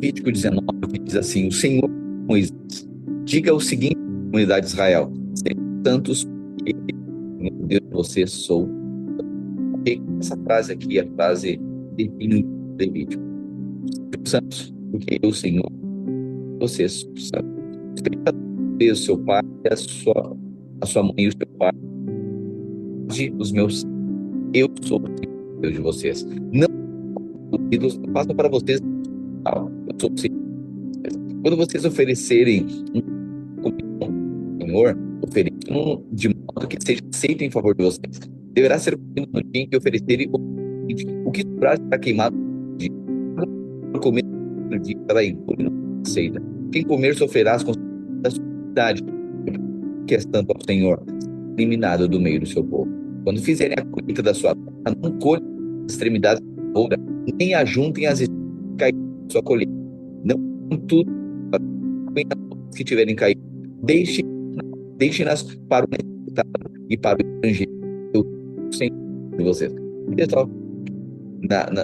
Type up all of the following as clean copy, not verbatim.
Levítico 19 diz assim: o Senhor Moisés, diga o seguinte à comunidade de Israel: sejam santos, porque eu, Deus de vocês, sou. Essa frase aqui é a frase define Levítico. Sejam santos, porque eu, Senhor, vocês são santos. Respeita o seu pai, a sua mãe e o seu pai, de os meus. Eu sou o Senhor, Deus de vocês. Não ídolos, não façam para vocês. Eu sou o Senhor. Quando vocês oferecerem um Senhor, ofereçam de modo que seja aceito em favor de vocês. Deverá ser comido no dia em que oferecerem o que sobrar será queimado no dia. Comer no dia será impuro e não aceita. Quem comer sofrerá as consequências da sua iniquidade, que é tanto ao Senhor, eliminado do meio do seu povo. Quando fizerem a colheita da sua terra, não colhem as extremidades da lavoura, nem ajuntem as espinhas caídas da sua colheita. Não tudo que tiverem caído, deixem-nas para o necessitado e para o estrangeiro. Eu Senhor de vocês. Pessoal,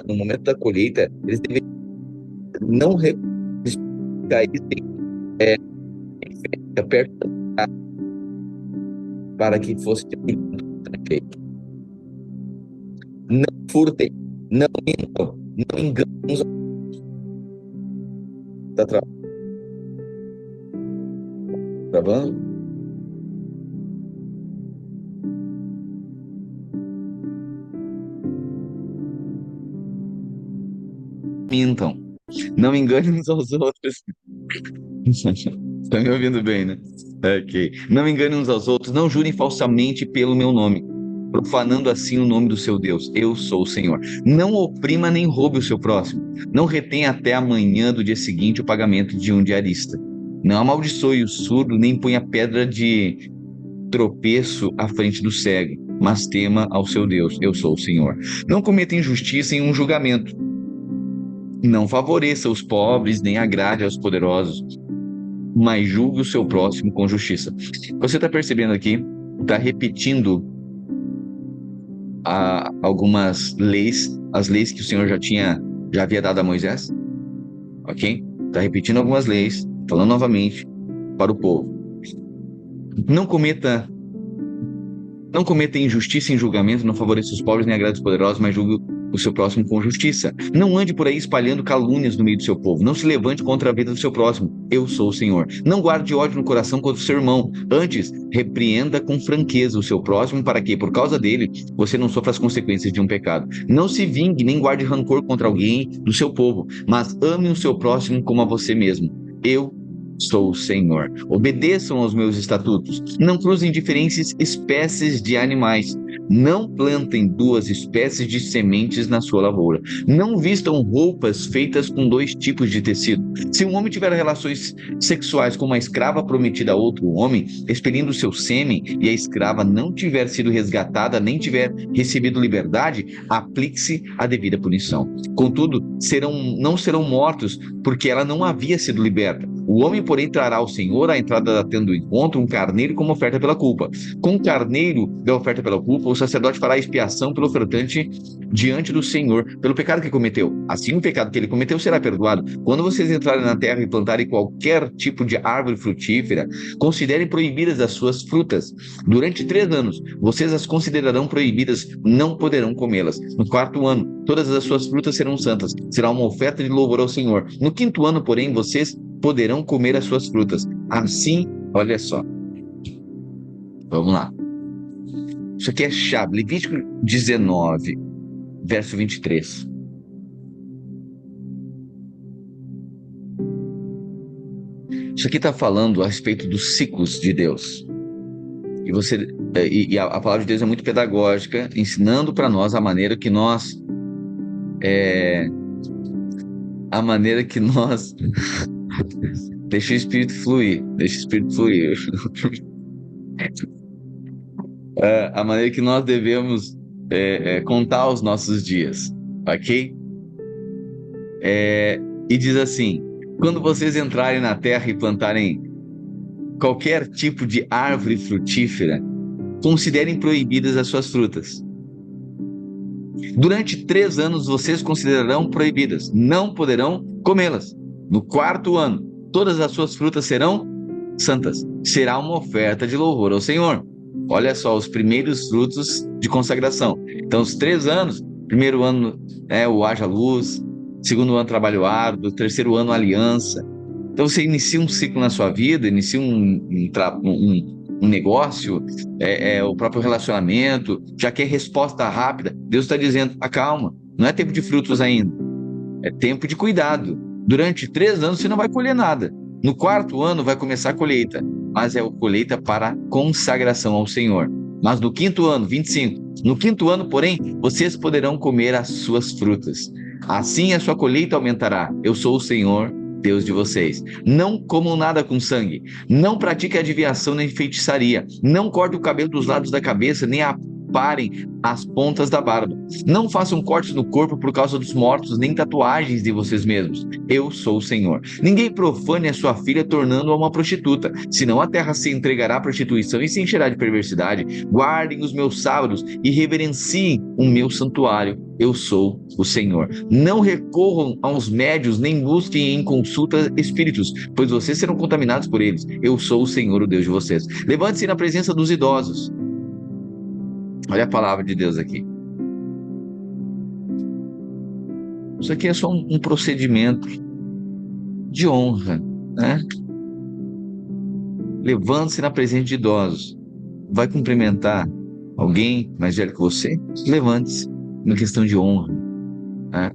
no momento da colheita, eles deveriam não caírem perto da para que fosse estrangeiro. Não furtem, não mintam, não enganem os outros. Está travando? Mintam, não enganem uns aos outros. Está me ouvindo bem, né? Ok. Não enganem uns aos outros, não jurem falsamente pelo meu nome, profanando assim o nome do seu Deus. Eu sou o Senhor. Não oprima nem roube o seu próximo. Não retenha até amanhã do dia seguinte o pagamento de um diarista. Não amaldiçoe o surdo, nem ponha pedra de tropeço à frente do cego, mas tema ao seu Deus. Eu sou o Senhor. Não cometa injustiça em um julgamento. Não favoreça os pobres, nem agrade aos poderosos, mas julgue o seu próximo com justiça. Você está percebendo aqui? Está repetindo algumas leis, as leis que o Senhor já havia dado a Moisés, ok? Está repetindo algumas leis, falando novamente para o povo. Não cometa injustiça em julgamento, não favoreça os pobres nem agrade os poderosos, mas julgue o seu próximo com justiça. Não ande por aí espalhando calúnias no meio do seu povo. Não se levante contra a vida do seu próximo. Eu sou o Senhor. Não guarde ódio no coração contra o seu irmão. Antes, repreenda com franqueza o seu próximo para que, por causa dele, você não sofra as consequências de um pecado. Não se vingue nem guarde rancor contra alguém do seu povo, mas ame o seu próximo como a você mesmo. Eu sou o Senhor. Obedeçam aos meus estatutos. Não cruzem diferentes espécies de animais. Não plantem duas espécies de sementes na sua lavoura. Não vistam roupas feitas com dois tipos de tecido. Se um homem tiver relações sexuais com uma escrava prometida a outro homem, expelindo seu sêmen, e a escrava não tiver sido resgatada, nem tiver recebido liberdade, aplique-se a devida punição. Contudo, não serão mortos, porque ela não havia sido liberta. O homem, porém, trará ao Senhor à entrada da tenda do encontro um carneiro como oferta pela culpa. Com o carneiro da oferta pela culpa, o sacerdote fará expiação pelo ofertante diante do Senhor pelo pecado que cometeu. Assim, o pecado que ele cometeu será perdoado. Quando vocês entrarem na terra e plantarem qualquer tipo de árvore frutífera, considerem proibidas as suas frutas. Durante 3 anos, vocês as considerarão proibidas, não poderão comê-las. No 4º ano, todas as suas frutas serão santas. Será uma oferta de louvor ao Senhor. No 5º ano, porém, vocês poderão comer as suas frutas. Assim, olha só. Vamos lá. Isso aqui é chave. Levítico 19, verso 23. Isso aqui está falando a respeito dos ciclos de Deus. E a palavra de Deus é muito pedagógica, ensinando para nós a maneira que nós deixa o Espírito fluir. A maneira que nós devemos contar os nossos dias, ok? E diz assim: quando vocês entrarem na terra e plantarem qualquer tipo de árvore frutífera, considerem proibidas as suas frutas. Durante 3 anos vocês considerarão proibidas, não poderão comê-las. No 4º ano, todas as suas frutas serão santas. Será uma oferta de louvor ao Senhor. Olha só, os primeiros frutos de consagração. Então, os 3 anos, primeiro ano o haja luz, segundo ano trabalho árduo, terceiro ano aliança. Então, você inicia um ciclo na sua vida, inicia um negócio, o próprio relacionamento, já quer resposta rápida. Deus está dizendo, acalma, não é tempo de frutos ainda, é tempo de cuidado. Durante 3 anos você não vai colher nada. No 4º ano vai começar a colheita, mas é a colheita para consagração ao Senhor. Mas no 5º ano, 25, no 5º ano, porém, vocês poderão comer as suas frutas. Assim a sua colheita aumentará. Eu sou o Senhor, Deus de vocês. Não comam nada com sangue. Não pratiquem adivinhação nem feitiçaria. Não cortem o cabelo dos lados da cabeça, nem aparem as pontas da barba. Não façam cortes no corpo por causa dos mortos, nem tatuagens de vocês mesmos. Eu sou o Senhor. Ninguém profane a sua filha tornando-a uma prostituta, senão a terra se entregará à prostituição e se encherá de perversidade. Guardem os meus sábados e reverenciem o meu santuário. Eu sou o Senhor. Não recorram aos médios, nem busquem em consulta espíritos, pois vocês serão contaminados por eles. Eu sou o Senhor, o Deus de vocês. Levante-se na presença dos idosos. Olha a palavra de Deus aqui. Isso aqui é só um procedimento de honra, né? Levante-se na presença de idosos. Vai cumprimentar alguém mais velho que você? Levante-se. Uma questão de honra.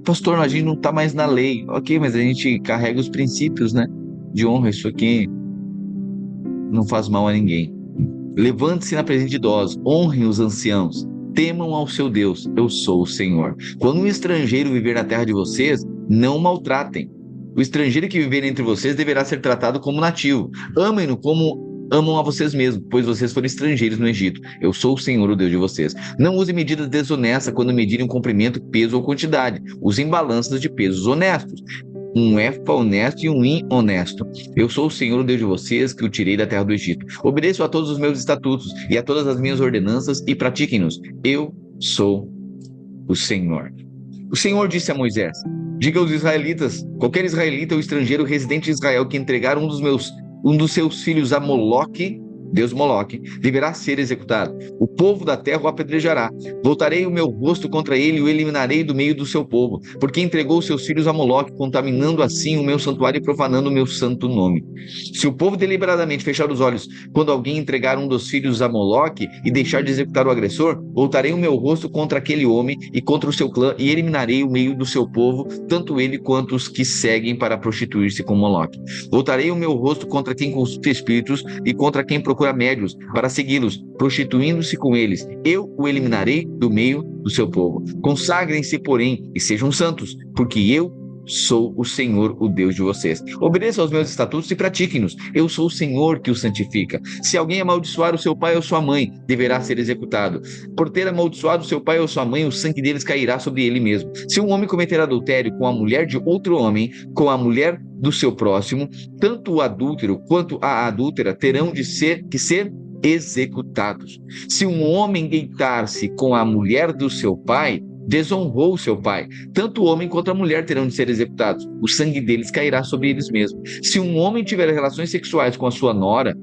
Pastor, a gente não está mais na lei. Ok, mas a gente carrega os princípios, né? De honra. Isso aqui não faz mal a ninguém. Levante-se na presença de idosos, honrem os anciãos, temam ao seu Deus, eu sou o Senhor. Quando um estrangeiro viver na terra de vocês, não o maltratem. O estrangeiro que viver entre vocês deverá ser tratado como nativo. Amem-no como amam a vocês mesmos, pois vocês foram estrangeiros no Egito. Eu sou o Senhor, o Deus de vocês. Não usem medidas desonestas quando medirem um comprimento, peso ou quantidade. Usem balanças de pesos honestos. Um efa honesto e um hin honesto. Eu sou o Senhor, o Deus de vocês, que o tirei da terra do Egito. Obedeçam a todos os meus estatutos e a todas as minhas ordenanças e pratiquem-nos. Eu sou o Senhor. O Senhor disse a Moisés: diga aos israelitas, qualquer israelita ou estrangeiro residente em Israel que entregar um dos seus filhos a Moloque, Deus Moloque, deverá ser executado. O povo da terra o apedrejará. Voltarei o meu rosto contra ele e o eliminarei do meio do seu povo, porque entregou seus filhos a Moloque, contaminando assim o meu santuário e profanando o meu santo nome. Se o povo deliberadamente fechar os olhos quando alguém entregar um dos filhos a Moloque e deixar de executar o agressor, voltarei o meu rosto contra aquele homem e contra o seu clã e eliminarei o meio do seu povo, tanto ele quanto os que seguem para prostituir-se com Moloque. Voltarei o meu rosto contra quem consulta espíritos e contra quem procura médios para segui-los, prostituindo-se com eles. Eu o eliminarei do meio do seu povo. Consagrem-se, porém, e sejam santos, porque eu sou o Senhor, o Deus de vocês. Obedeçam aos meus estatutos e pratiquem-nos. Eu sou o Senhor que os santifica. Se alguém amaldiçoar o seu pai ou sua mãe, deverá ser executado. Por ter amaldiçoado o seu pai ou sua mãe, o sangue deles cairá sobre ele mesmo. Se um homem cometer adultério com a mulher de outro homem, com a mulher do seu próximo, tanto o adúltero quanto a adúltera terão que ser executados. Se um homem deitar-se com a mulher do seu pai, desonrou seu pai. Tanto o homem quanto a mulher terão de ser executados. O sangue deles cairá sobre eles mesmos. Se um homem tiver relações sexuais com a sua nora,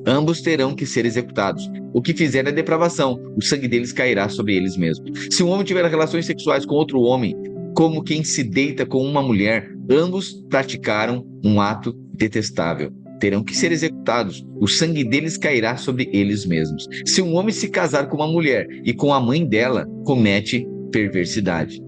ambos terão que ser executados. O que fizer é depravação. O sangue deles cairá sobre eles mesmos. Se um homem tiver relações sexuais com outro homem, como quem se deita com uma mulher, ambos praticaram um ato detestável. Terão que ser executados. O sangue deles cairá sobre eles mesmos. Se um homem se casar com uma mulher e com a mãe dela, comete perversidade.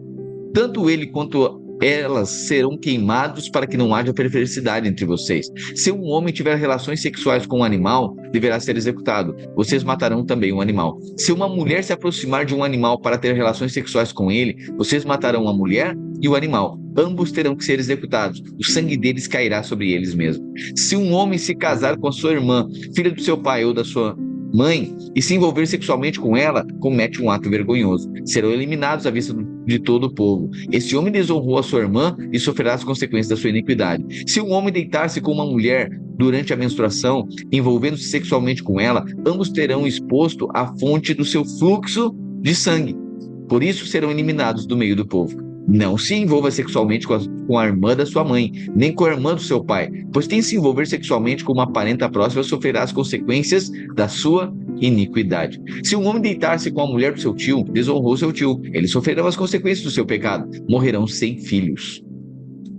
Tanto ele quanto elas serão queimados para que não haja perversidade entre vocês. Se um homem tiver relações sexuais com um animal, deverá ser executado. Vocês matarão também um animal. Se uma mulher se aproximar de um animal para ter relações sexuais com ele, vocês matarão a mulher e o animal. Ambos terão que ser executados. O sangue deles cairá sobre eles mesmos. Se um homem se casar com a sua irmã, filha do seu pai ou da sua mãe, e se envolver sexualmente com ela, comete um ato vergonhoso. Serão eliminados à vista de todo o povo. Esse homem desonrou a sua irmã e sofrerá as consequências da sua iniquidade. Se um homem deitar-se com uma mulher durante a menstruação, envolvendo-se sexualmente com ela, ambos terão exposto a fonte do seu fluxo de sangue. Por isso serão eliminados do meio do povo. Não se envolva sexualmente com a irmã da sua mãe, nem com a irmã do seu pai, pois quem se envolver sexualmente com uma parenta próxima sofrerá as consequências da sua iniquidade. Se um homem deitar-se com a mulher do seu tio, desonrou seu tio, eles sofrerão as consequências do seu pecado, morrerão sem filhos.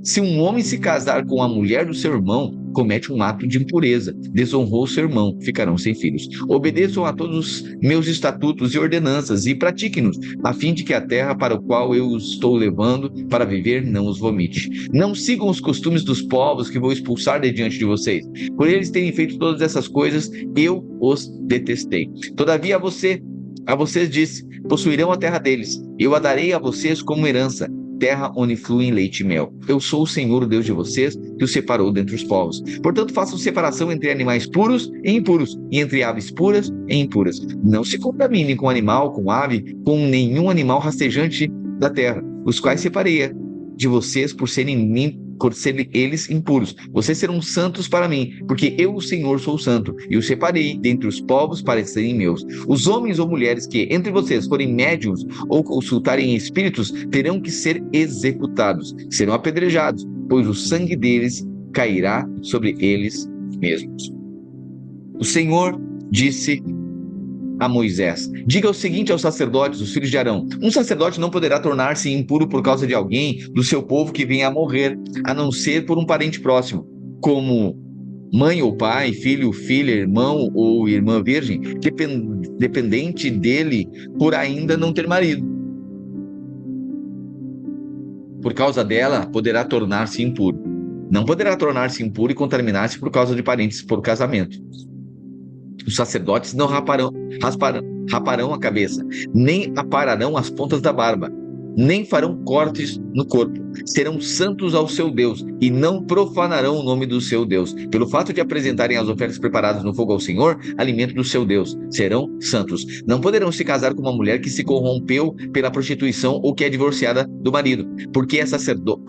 Se um homem se casar com a mulher do seu irmão, comete um ato de impureza, desonrou seu irmão, ficarão sem filhos. Obedeçam a todos os meus estatutos e ordenanças e pratiquem-nos, a fim de que a terra para a qual eu os estou levando para viver não os vomite. Não sigam os costumes dos povos que vou expulsar de diante de vocês. Por eles terem feito todas essas coisas, eu os detestei. Todavia a vocês disse, possuirão a terra deles. Eu a darei a vocês como herança, terra onde fluem leite e mel. Eu sou o Senhor, o Deus de vocês, que os separou dentre os povos. Portanto, façam separação entre animais puros e impuros, e entre aves puras e impuras. Não se contaminem com animal, com ave, com nenhum animal rastejante da terra, os quais separei de vocês por serem eles impuros. Vocês serão santos para mim, porque eu, o Senhor, sou santo, e os separei dentre os povos para serem meus. Os homens ou mulheres que entre vocês forem médiuns ou consultarem espíritos terão que ser executados, serão apedrejados, pois o sangue deles cairá sobre eles mesmos. O Senhor disse a Moisés: diga o seguinte aos sacerdotes, os filhos de Arão: um sacerdote não poderá tornar-se impuro por causa de alguém do seu povo que venha a morrer, a não ser por um parente próximo, como mãe ou pai, filho, filha, irmão ou irmã virgem, dependente dele por ainda não ter marido. Por causa dela, poderá tornar-se impuro. Não poderá tornar-se impuro e contaminar-se por causa de parentes por casamento. Os sacerdotes não raparão a cabeça, nem apararão as pontas da barba, nem farão cortes no corpo. Serão santos ao seu Deus e não profanarão o nome do seu Deus. Pelo fato de apresentarem as ofertas preparadas no fogo ao Senhor, alimento do seu Deus, serão santos. Não poderão se casar com uma mulher que se corrompeu pela prostituição ou que é divorciada do marido, porque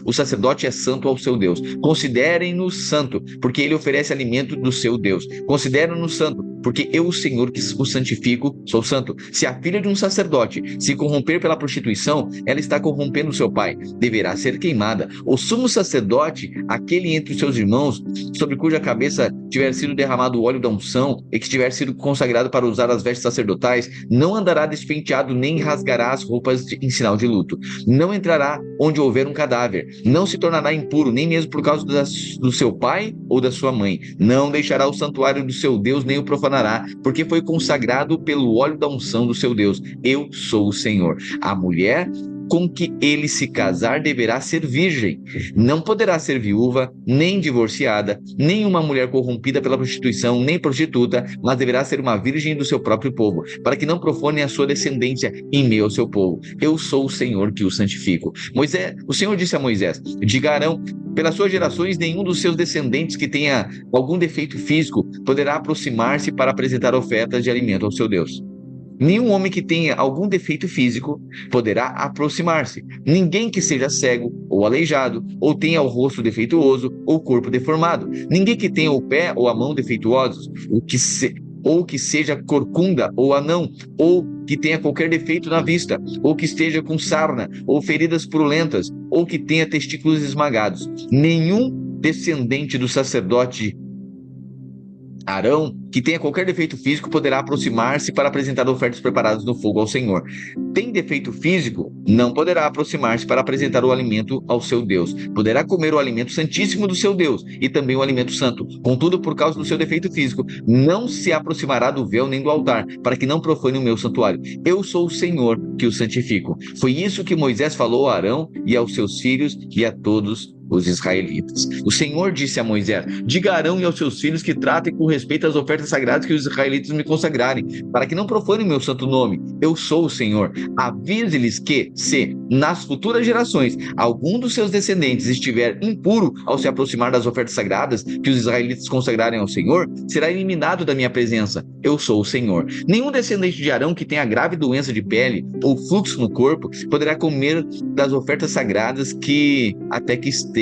o sacerdote é santo ao seu Deus. Considerem-no santo, porque ele oferece alimento do seu Deus. Considerem-no santo, porque eu, o Senhor, que o santifico, sou santo. Se a filha de um sacerdote se corromper pela prostituição, ela está corrompendo seu pai, deverá ser queimada. O sumo sacerdote, aquele entre os seus irmãos, sobre cuja cabeça tiver sido derramado o óleo da unção e que tiver sido consagrado para usar as vestes sacerdotais, não andará despenteado nem rasgará as roupas em sinal de luto. Não entrará onde houver um cadáver, não se tornará impuro, nem mesmo por causa do seu pai ou da sua mãe. Não deixará o santuário do seu Deus, nem o profanará, porque foi consagrado pelo óleo da unção do seu Deus. Eu sou o Senhor. A mulher com que ele se casar deverá ser virgem. Não poderá ser viúva, nem divorciada, nem uma mulher corrompida pela prostituição, nem prostituta, mas deverá ser uma virgem do seu próprio povo, para que não profane a sua descendência em meio ao seu povo. Eu sou o Senhor que o santifico. O Senhor disse a Moisés: diga a Arão, pelas suas gerações, nenhum dos seus descendentes que tenha algum defeito físico poderá aproximar-se para apresentar ofertas de alimento ao seu Deus. Nenhum homem que tenha algum defeito físico poderá aproximar-se. Ninguém que seja cego ou aleijado, ou tenha o rosto defeituoso ou o corpo deformado. Ninguém que tenha o pé ou a mão defeituosos, ou que seja corcunda ou anão, ou que tenha qualquer defeito na vista, ou que esteja com sarna, ou feridas purulentas, ou que tenha testículos esmagados. Nenhum descendente do sacerdote Arão, que tenha qualquer defeito físico, poderá aproximar-se para apresentar ofertas preparadas no fogo ao Senhor. Tem defeito físico? Não poderá aproximar-se para apresentar o alimento ao seu Deus. Poderá comer o alimento santíssimo do seu Deus e também o alimento santo. Contudo, por causa do seu defeito físico, não se aproximará do véu nem do altar, para que não profane o meu santuário. Eu sou o Senhor que o santifico. Foi isso que Moisés falou a Arão e aos seus filhos e a todos os israelitas. O Senhor disse a Moisés: diga a Arão e aos seus filhos que tratem com respeito às ofertas sagradas que os israelitas me consagrarem, para que não profanem o meu santo nome. Eu sou o Senhor. Avise-lhes que, se nas futuras gerações algum dos seus descendentes estiver impuro ao se aproximar das ofertas sagradas que os israelitas consagrarem ao Senhor, será eliminado da minha presença. Eu sou o Senhor. Nenhum descendente de Arão que tenha grave doença de pele ou fluxo no corpo poderá comer das ofertas sagradas até que esteja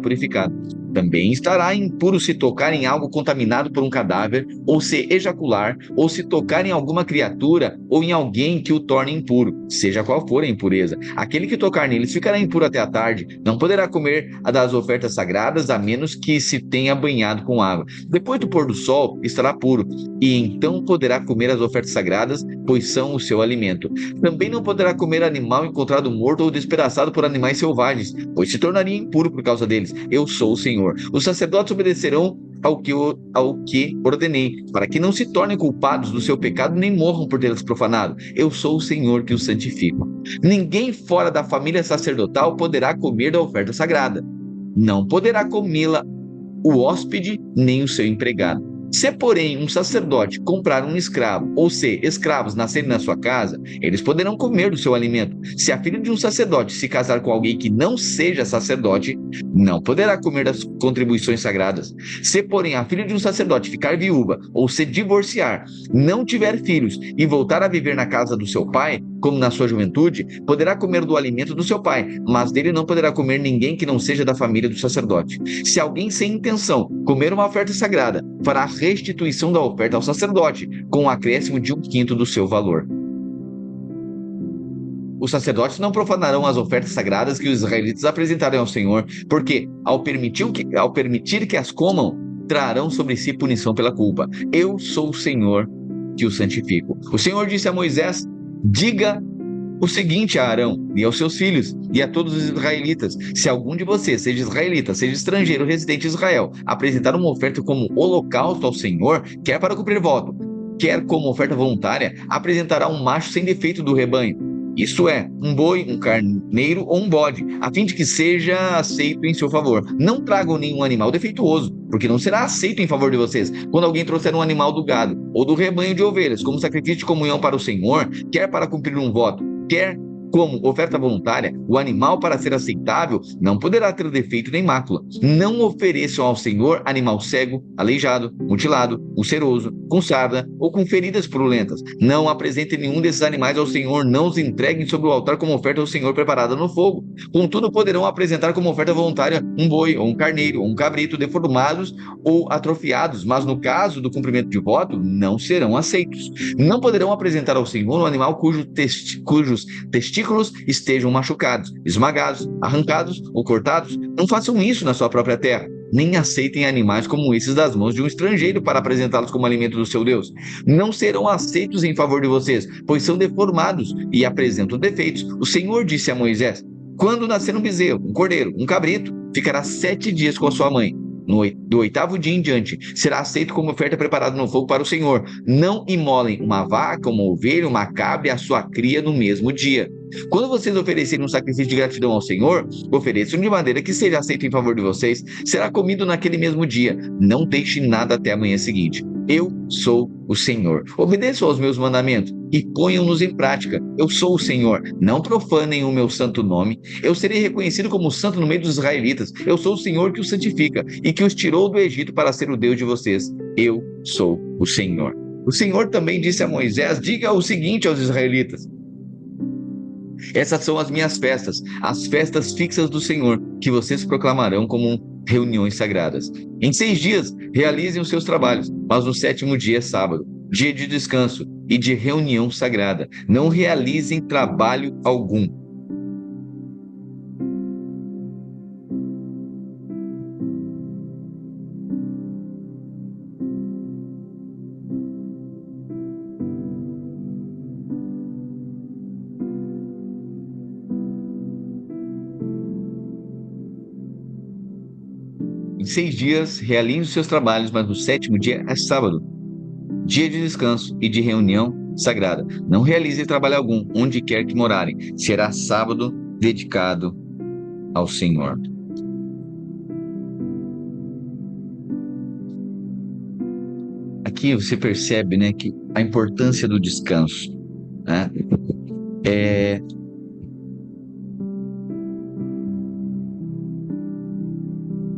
purificado. Também estará impuro se tocar em algo contaminado por um cadáver, ou se ejacular, ou se tocar em alguma criatura, ou em alguém que o torne impuro, seja qual for a impureza. Aquele que tocar neles ficará impuro até a tarde, não poderá comer a das ofertas sagradas, a menos que se tenha banhado com água. Depois do pôr do sol, estará puro, e então poderá comer as ofertas sagradas, pois são o seu alimento. Também não poderá comer animal encontrado morto ou despedaçado por animais selvagens, pois se tornaria impuro por causa deles. Eu sou o Senhor. Os sacerdotes obedecerão ao que ordenei, para que não se tornem culpados do seu pecado nem morram por tê-los profanado. Eu sou o Senhor que os santifico. Ninguém fora da família sacerdotal poderá comer da oferta sagrada. Não poderá comê-la o hóspede nem o seu empregado. Se, porém, um sacerdote comprar um escravo, ou se escravos nascerem na sua casa, eles poderão comer do seu alimento. Se a filha de um sacerdote se casar com alguém que não seja sacerdote, não poderá comer das contribuições sagradas. Se, porém, a filha de um sacerdote ficar viúva, ou se divorciar, não tiver filhos e voltar a viver na casa do seu pai, como na sua juventude, poderá comer do alimento do seu pai, mas dele não poderá comer ninguém que não seja da família do sacerdote. Se alguém sem intenção comer uma oferta sagrada, fará restituição da oferta ao sacerdote, com um acréscimo de 1/5 do seu valor. Os sacerdotes não profanarão as ofertas sagradas que os israelitas apresentarem ao Senhor, porque, ao permitir que as comam, trarão sobre si punição pela culpa. Eu sou o Senhor que os santifico. O Senhor disse a Moisés: diga o seguinte a Arão e aos seus filhos e a todos os israelitas: se algum de vocês, seja israelita, seja estrangeiro residente em Israel, apresentar uma oferta como holocausto ao Senhor, quer para cumprir voto, quer como oferta voluntária, apresentará um macho sem defeito do rebanho. Isto é, um boi, um carneiro ou um bode, a fim de que seja aceito em seu favor. Não tragam nenhum animal defeituoso, porque não será aceito em favor de vocês. Quando alguém trouxer um animal do gado ou do rebanho de ovelhas como sacrifício de comunhão para o Senhor, quer para cumprir um voto, quer como oferta voluntária, o animal, para ser aceitável, não poderá ter defeito nem mácula. Não ofereçam ao Senhor animal cego, aleijado, mutilado, ulceroso, com sarda ou com feridas purulentas. Não apresentem nenhum desses animais ao Senhor, não os entreguem sobre o altar como oferta ao Senhor preparada no fogo. Contudo, poderão apresentar como oferta voluntária um boi, ou um carneiro, ou um cabrito, deformados ou atrofiados, mas no caso do cumprimento de voto, não serão aceitos. Não poderão apresentar ao Senhor um animal cujos testículos estejam machucados, esmagados, arrancados ou cortados. Não façam isso na sua própria terra. Nem aceitem animais como esses das mãos de um estrangeiro para apresentá-los como alimento do seu Deus. Não serão aceitos em favor de vocês, pois são deformados e apresentam defeitos. O Senhor disse a Moisés: quando nascer um bezerro, um cordeiro, um cabrito, ficará 7 dias com a sua mãe. Do 8º dia em diante, será aceito como oferta preparada no fogo para o Senhor. Não imolem uma vaca, uma ovelha, uma cabra e a sua cria no mesmo dia. Quando vocês oferecerem um sacrifício de gratidão ao Senhor, ofereçam de maneira que seja aceito em favor de vocês. Será comido naquele mesmo dia. Não deixe nada até a manhã seguinte. Eu sou o Senhor. Obedeçam aos meus mandamentos e ponham-nos em prática. Eu sou o Senhor. Não profanem o meu santo nome. Eu serei reconhecido como santo no meio dos israelitas. Eu sou o Senhor que os santifica e que os tirou do Egito para ser o Deus de vocês. Eu sou o Senhor. O Senhor também disse a Moisés: diga o seguinte aos israelitas: essas são as minhas festas, as festas fixas do Senhor, que vocês proclamarão como reuniões sagradas. Em 6 dias, realizem os seus trabalhos, mas no 7º dia é sábado, dia de descanso e de reunião sagrada. Não realizem trabalho algum. Em 6 dias, realizem os seus trabalhos, mas no 7º dia é sábado, dia de descanso e de reunião sagrada. Não realizem trabalho algum, onde quer que morarem. Será sábado dedicado ao Senhor. Aqui você percebe, né, que a importância do descanso, né?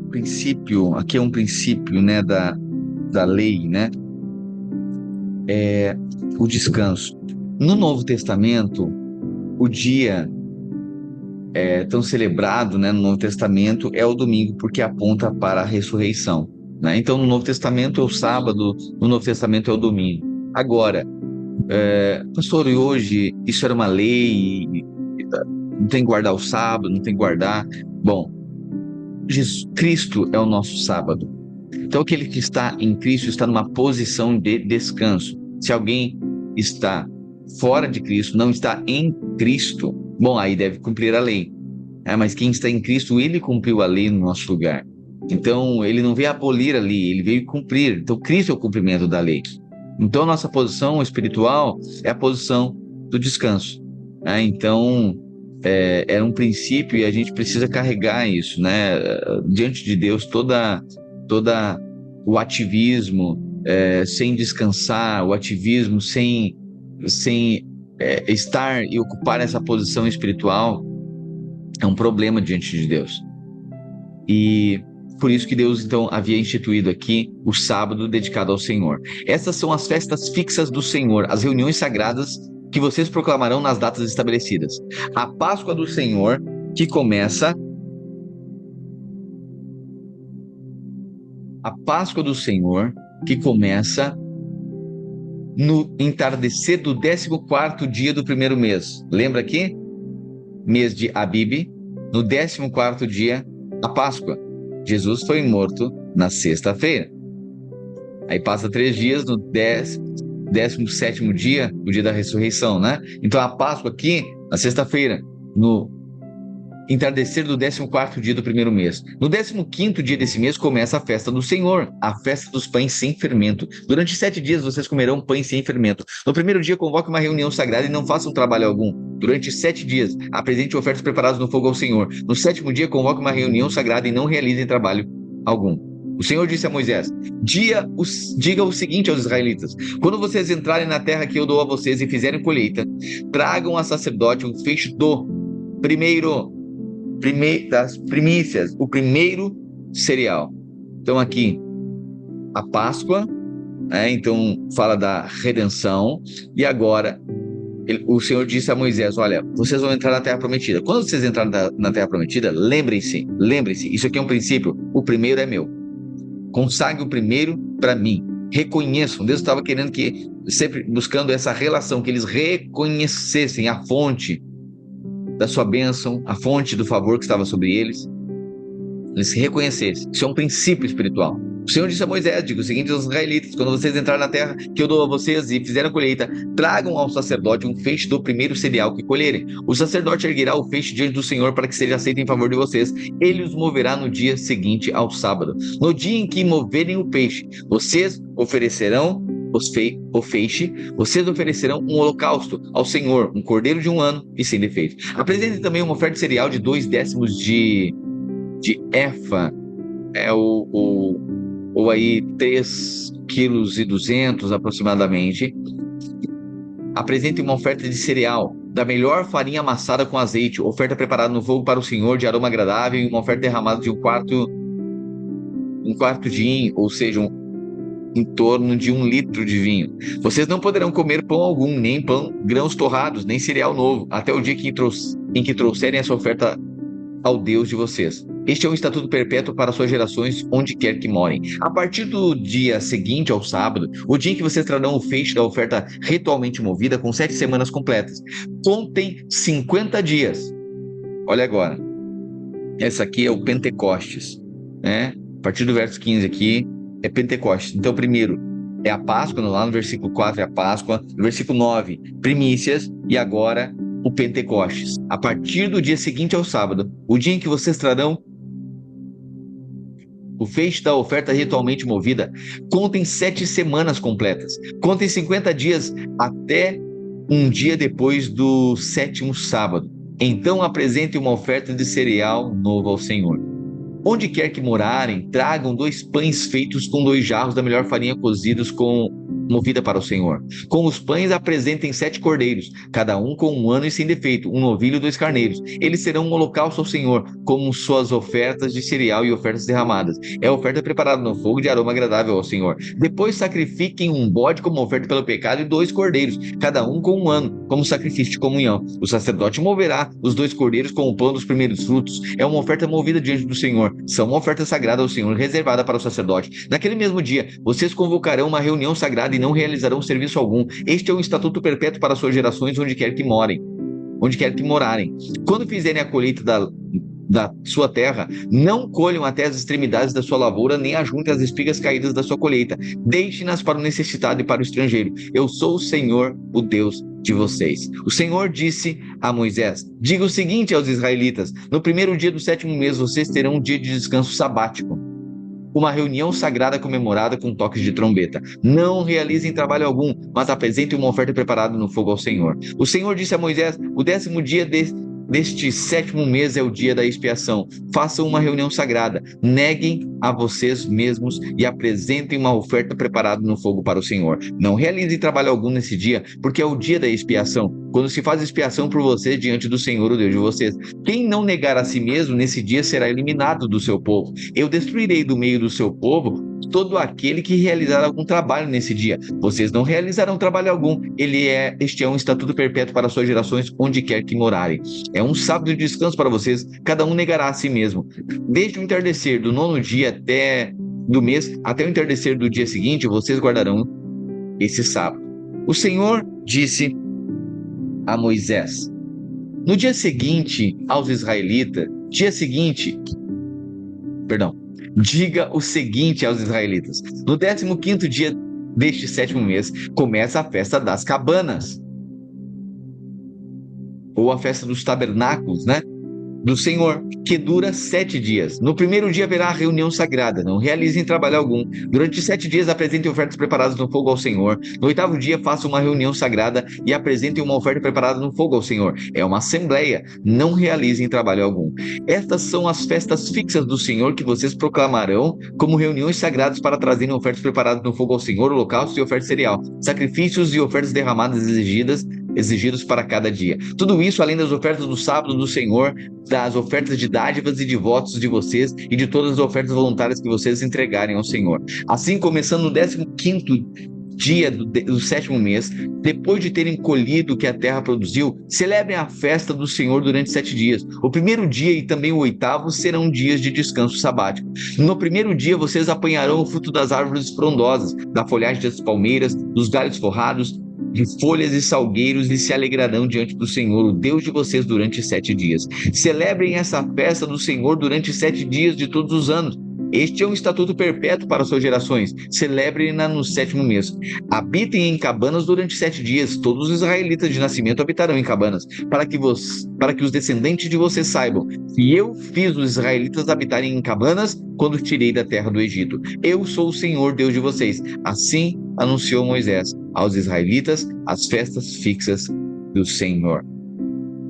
Princípio, aqui é um princípio, né, da lei, né? O descanso. No Novo Testamento, o dia é tão celebrado, né, no Novo Testamento é o domingo, porque aponta para a ressurreição, né? Então, no Novo Testamento é o sábado, no Novo Testamento é o domingo. Agora, pastor, e hoje isso era uma lei, não tem que guardar o sábado, não tem que guardar. Bom, Jesus Cristo é o nosso sábado. Então, aquele que está em Cristo está numa posição de descanso. Se alguém está fora de Cristo, não está em Cristo, bom, aí deve cumprir a lei. Mas quem está em Cristo, ele cumpriu a lei no nosso lugar. Então, ele não veio abolir a lei, ele veio cumprir. Então, Cristo é o cumprimento da lei. Então, a nossa posição espiritual é a posição do descanso. Então, é um princípio e a gente precisa carregar isso, né? Diante de Deus, toda o ativismo sem descansar, o ativismo sem estar e ocupar essa posição espiritual é um problema diante de Deus. E por isso que Deus, então, havia instituído aqui o sábado dedicado ao Senhor. Essas são as festas fixas do Senhor, as reuniões sagradas que vocês proclamarão nas datas estabelecidas. A Páscoa do Senhor, que começa... A Páscoa do Senhor, que começa no entardecer do 14º dia do primeiro mês. Lembra aqui? Mês de Abib, no 14º dia, a Páscoa. Jesus foi morto na sexta-feira. Aí passa 3 dias no 17º dia, o dia da ressurreição, né? Então a Páscoa aqui, na sexta-feira, no entardecer do 14º dia do primeiro mês. No 15º dia desse mês começa a festa do Senhor, a festa dos pães sem fermento. Durante 7 dias vocês comerão pães sem fermento. No primeiro dia convoque uma reunião sagrada e não façam trabalho algum. Durante 7 dias apresente ofertas preparadas no fogo ao Senhor. No 7º dia convoque uma reunião sagrada e não realizem trabalho algum. O Senhor disse a Moisés: diga o seguinte aos israelitas: quando vocês entrarem na terra que eu dou a vocês e fizerem colheita, tragam a sacerdote um feixe do das primícias, o primeiro cereal. Então aqui, a Páscoa, então fala da redenção, e agora o Senhor disse a Moisés: olha, vocês vão entrar na Terra Prometida. Quando vocês entrarem na Terra Prometida, lembrem-se, isso aqui é um princípio, o primeiro é meu. Consagre o primeiro para mim. Reconheçam. Deus estava querendo que, sempre buscando essa relação, que eles reconhecessem a fonte da sua bênção, a fonte do favor que estava sobre eles. Eles se reconhecessem. Isso é um princípio espiritual. O Senhor disse a Moisés: diga o seguinte aos israelitas: quando vocês entrarem na terra que eu dou a vocês e fizerem a colheita, tragam ao sacerdote um feixe do primeiro cereal que colherem. O sacerdote erguerá o feixe diante do Senhor para que seja aceito em favor de vocês. Ele os moverá no dia seguinte ao sábado. No dia em que moverem o peixe, vocês oferecerão o feixe, vocês oferecerão um holocausto ao Senhor, um cordeiro de 1 ano e sem defeito. Apresentem também uma oferta de cereal de 2/10 de efa, ou aí 3,2 kg aproximadamente. Apresentem uma oferta de cereal da melhor farinha amassada com azeite, oferta preparada no fogo para o Senhor de aroma agradável, e uma oferta derramada de um quarto de hin, ou seja, em torno de 1 litro de vinho. Vocês não poderão comer pão algum, nem grãos torrados, nem cereal novo, até o dia em que trouxerem essa oferta ao Deus de vocês. Este é um estatuto perpétuo para suas gerações, onde quer que morem. A partir do dia seguinte ao sábado, o dia em que vocês trarão o feixe da oferta ritualmente movida, com 7 semanas completas. Contem 50 dias. Olha agora. Essa aqui é o Pentecostes, né? A partir do verso 15 aqui, é Pentecostes. Então, primeiro é a Páscoa, lá no versículo 4 é a Páscoa, no versículo 9, primícias, e agora o Pentecostes. A partir do dia seguinte ao sábado, o dia em que vocês trarão o feixe da oferta ritualmente movida, contem 7 semanas completas. Contem 50 dias até um dia depois do 7º sábado. Então apresentem uma oferta de cereal novo ao Senhor. Onde quer que morarem, tragam 2 pães feitos com 2 jarros da melhor farinha cozidos com movida para o Senhor. Com os pães apresentem 7 cordeiros, cada um com 1 ano e sem defeito, um novilho e 2 carneiros. Eles serão um holocausto ao Senhor, como suas ofertas de cereal e ofertas derramadas. É oferta preparada no fogo de aroma agradável ao Senhor. Depois sacrifiquem um bode como oferta pelo pecado e 2 cordeiros, cada um com 1 ano, como sacrifício de comunhão. O sacerdote moverá os 2 cordeiros com o pão dos primeiros frutos. É uma oferta movida diante do Senhor. São uma oferta sagrada ao Senhor, reservada para o sacerdote. Naquele mesmo dia, vocês convocarão uma reunião sagrada e não realizarão serviço algum. Este é um estatuto perpétuo para suas gerações, onde quer que morarem. Quando fizerem a colheita da sua terra, não colham até as extremidades da sua lavoura, nem ajuntem as espigas caídas da sua colheita. Deixem-nas para o necessitado e para o estrangeiro. Eu sou o Senhor, o Deus de vocês. O Senhor disse a Moisés: diga o seguinte aos israelitas: no primeiro dia do 7º mês, vocês terão um dia de descanso sabático, uma reunião sagrada comemorada com toques de trombeta. Não realizem trabalho algum, mas apresentem uma oferta preparada no fogo ao Senhor. O Senhor disse a Moisés: o 10º dia deste 7º mês é o dia da expiação. Façam uma reunião sagrada, neguem a vocês mesmos e apresentem uma oferta preparada no fogo para o Senhor. Não realizem trabalho algum nesse dia, porque é o dia da expiação, quando se faz expiação por vocês diante do Senhor, o Deus de vocês. Quem não negar a si mesmo nesse dia será eliminado do seu povo. Eu destruirei do meio do seu povo todo aquele que realizar algum trabalho nesse dia. Vocês não realizarão trabalho algum. Este é um estatuto perpétuo para suas gerações, onde quer que morarem. É um sábado de descanso para vocês. Cada um negará a si mesmo. Desde o entardecer do 9º dia do mês até o entardecer do dia seguinte, vocês guardarão esse sábado. O Senhor disse a Moisés: no dia seguinte aos israelitas, diga o seguinte aos israelitas: no 15º dia deste 7º mês, começa a festa das cabanas, ou a festa dos tabernáculos, do Senhor, que dura 7 dias. No primeiro dia haverá a reunião sagrada. Não realizem trabalho algum. Durante 7 dias apresentem ofertas preparadas no fogo ao Senhor. No 8º dia façam uma reunião sagrada e apresentem uma oferta preparada no fogo ao Senhor. É uma assembleia. Não realizem trabalho algum. Estas são as festas fixas do Senhor que vocês proclamarão como reuniões sagradas para trazerem ofertas preparadas no fogo ao Senhor, holocaustos e ofertas cereal, sacrifícios e ofertas derramadas exigidos para cada dia. Tudo isso além das ofertas do sábado do Senhor, das ofertas de dádivas e de votos de vocês e de todas as ofertas voluntárias que vocês entregarem ao Senhor. Assim, começando no 15º dia do 7º mês, depois de terem colhido o que a terra produziu, celebrem a festa do Senhor durante 7 dias. O primeiro dia e também o 8º serão dias de descanso sabático. No primeiro dia vocês apanharão o fruto das árvores frondosas, da folhagem das palmeiras, dos galhos forrados, de folhas e salgueiros, e se alegrarão diante do Senhor, o Deus de vocês, durante 7 dias. Celebrem essa festa do Senhor durante 7 dias de todos os anos. Este é um estatuto perpétuo para suas gerações. Celebrem-na no 7º mês. Habitem em cabanas durante 7 dias. Todos os israelitas de nascimento habitarão em cabanas, para que os descendentes de vocês saibam que eu fiz os israelitas habitarem em cabanas quando tirei da terra do Egito. Eu sou o Senhor, Deus de vocês. Assim anunciou Moisés aos israelitas as festas fixas do Senhor.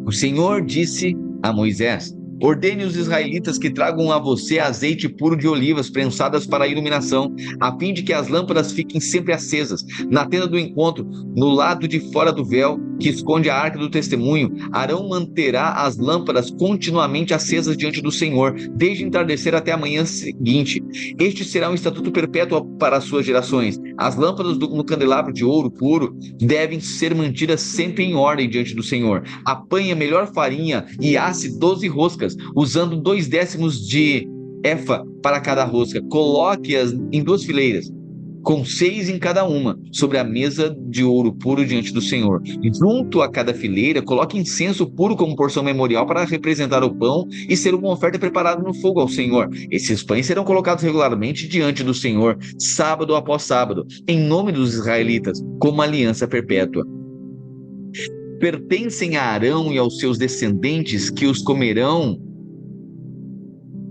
O Senhor disse a Moisés: ordene os israelitas que tragam a você azeite puro de olivas prensadas para a iluminação, a fim de que as lâmpadas fiquem sempre acesas. Na tenda do encontro, no lado de fora do véu que esconde a arca do testemunho, Arão manterá as lâmpadas continuamente acesas diante do Senhor, desde entardecer até a manhã seguinte. Este será um estatuto perpétuo para as suas gerações. As lâmpadas no candelabro de ouro puro devem ser mantidas sempre em ordem diante do Senhor. Apanhe a melhor farinha e asse 12 roscas, usando 2/10 de efa para cada rosca. Coloque-as em 2 fileiras, com 6 em cada uma, sobre a mesa de ouro puro diante do Senhor. E junto a cada fileira, coloque incenso puro como porção memorial para representar o pão e ser uma oferta preparada no fogo ao Senhor. Esses pães serão colocados regularmente diante do Senhor, sábado após sábado, em nome dos israelitas, como aliança perpétua. Pertencem a Arão e aos seus descendentes, que os comerão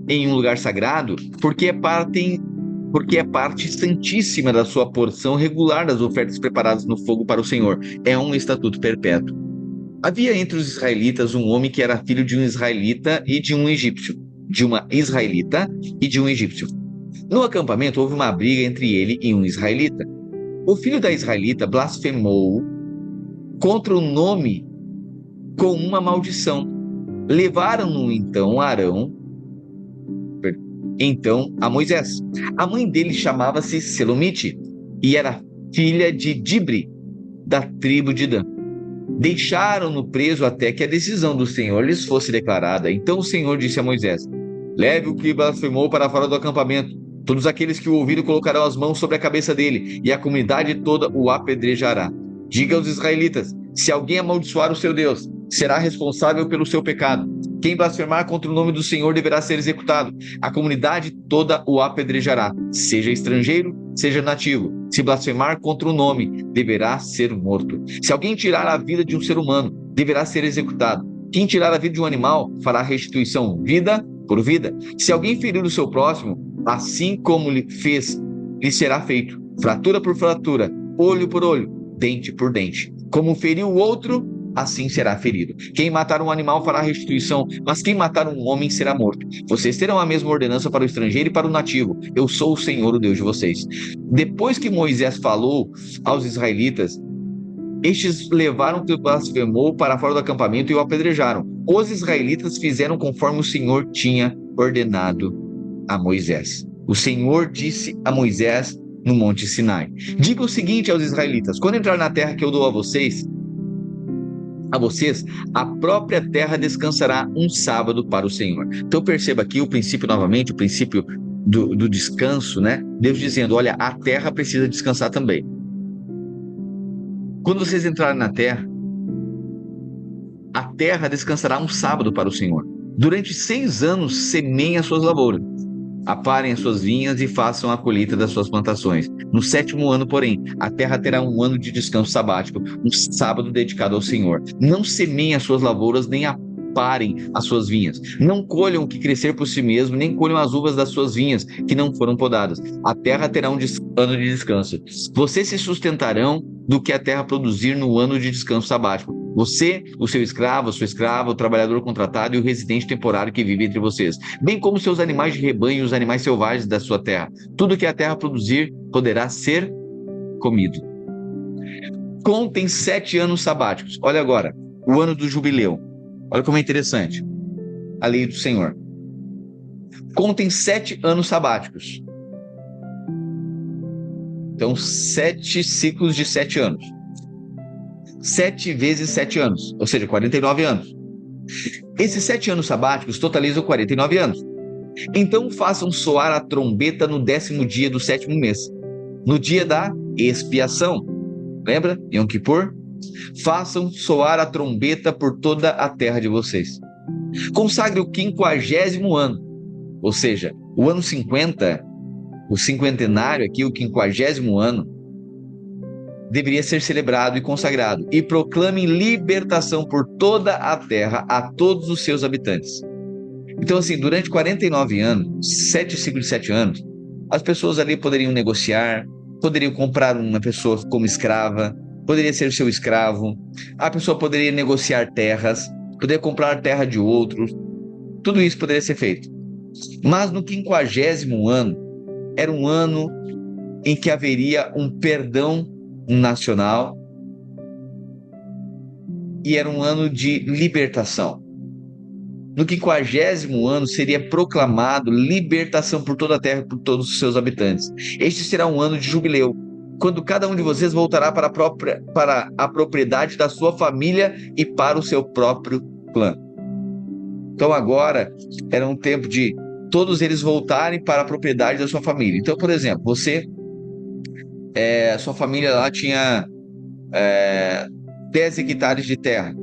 em um lugar sagrado, porque é parte santíssima da sua porção regular das ofertas preparadas no fogo para o Senhor. É um estatuto perpétuo. Havia entre os israelitas um homem que era filho de um israelita e de um egípcio, de uma israelita e de um egípcio. No acampamento houve uma briga entre ele e um israelita. O filho da israelita blasfemou contra o nome com uma maldição. Levaram-no então a Moisés. A mãe dele chamava-se Selomite e era filha de Dibre, da tribo de Dan. Deixaram-no preso até que a decisão do Senhor lhes fosse declarada. Então o Senhor disse a Moisés: leve o que blasfemou para fora do acampamento. Todos aqueles que o ouviram colocarão as mãos sobre a cabeça dele, e a comunidade toda o apedrejará. Diga aos israelitas: se alguém amaldiçoar o seu Deus, será responsável pelo seu pecado. Quem blasfemar contra o nome do Senhor deverá ser executado. A comunidade toda o apedrejará, seja estrangeiro, seja nativo. Se blasfemar contra o nome, deverá ser morto. Se alguém tirar a vida de um ser humano, deverá ser executado. Quem tirar a vida de um animal, fará restituição, vida por vida. Se alguém ferir o seu próximo, assim como lhe fez, lhe será feito. Fratura por fratura, olho por olho, dente por dente. Como feriu o outro, assim será ferido. Quem matar um animal fará restituição, mas quem matar um homem será morto. Vocês terão a mesma ordenança para o estrangeiro e para o nativo. Eu sou o Senhor, o Deus de vocês. Depois que Moisés falou aos israelitas, estes levaram o que blasfemou para fora do acampamento e o apedrejaram. Os israelitas fizeram conforme o Senhor tinha ordenado a Moisés. O Senhor disse a Moisés no Monte Sinai: diga o seguinte aos israelitas: quando entrar na terra que eu dou a vocês, a própria terra descansará um sábado para o Senhor. Então perceba aqui o princípio novamente, o princípio do descanso, né? Deus dizendo: olha, a terra precisa descansar também. Quando vocês entrarem na terra, a terra descansará um sábado para o Senhor. Durante 6 anos semeiem as suas lavouras, aparem as suas vinhas e façam a colheita das suas plantações. No 7º ano, porém, a terra terá um ano de descanso sabático, um sábado dedicado ao Senhor. Não semeiem as suas lavouras, nem aparem as suas vinhas. Não colham o que crescer por si mesmo, nem colham as uvas das suas vinhas, que não foram podadas. A terra terá um ano de descanso. Vocês se sustentarão do que a terra produzir no ano de descanso sabático. Você, o seu escravo, a sua escrava, o trabalhador contratado e o residente temporário que vive entre vocês, bem como seus animais de rebanho e os animais selvagens da sua terra. Tudo que a terra produzir poderá ser comido. Contem 7 anos sabáticos. Olha agora, o ano do jubileu. Olha como é interessante. A lei do Senhor. Contem 7 anos sabáticos. Então, 7 ciclos de 7 anos. 7 vezes 7 anos, ou seja, 49 anos. Esses 7 anos sabáticos totalizam 49 anos. Então façam soar a trombeta no 10º dia do 7º mês, no dia da expiação. Lembra? Yom Kippur? Façam soar a trombeta por toda a terra de vocês. Consagre o 50º ano, ou seja, o ano 50, o cinquentenário aqui, o 50º ano, deveria ser celebrado e consagrado, e proclamem libertação por toda a terra a todos os seus habitantes. Então, assim, durante 49 anos, 7 ciclos de 7 anos, as pessoas ali poderiam negociar, poderiam comprar uma pessoa como escrava, poderia ser seu escravo, a pessoa poderia negociar terras, poderia comprar terra de outros, tudo isso poderia ser feito. Mas no 50º ano, era um ano em que haveria um perdão nacional e era um ano de libertação. No 50º ano seria proclamado libertação por toda a terra e por todos os seus habitantes. Este será um ano de jubileu, quando cada um de vocês voltará para a propriedade da sua família e para o seu próprio clã. Então agora era um tempo de todos eles voltarem para a propriedade da sua família. Então, por exemplo, você, sua família lá tinha 10 hectares de terra.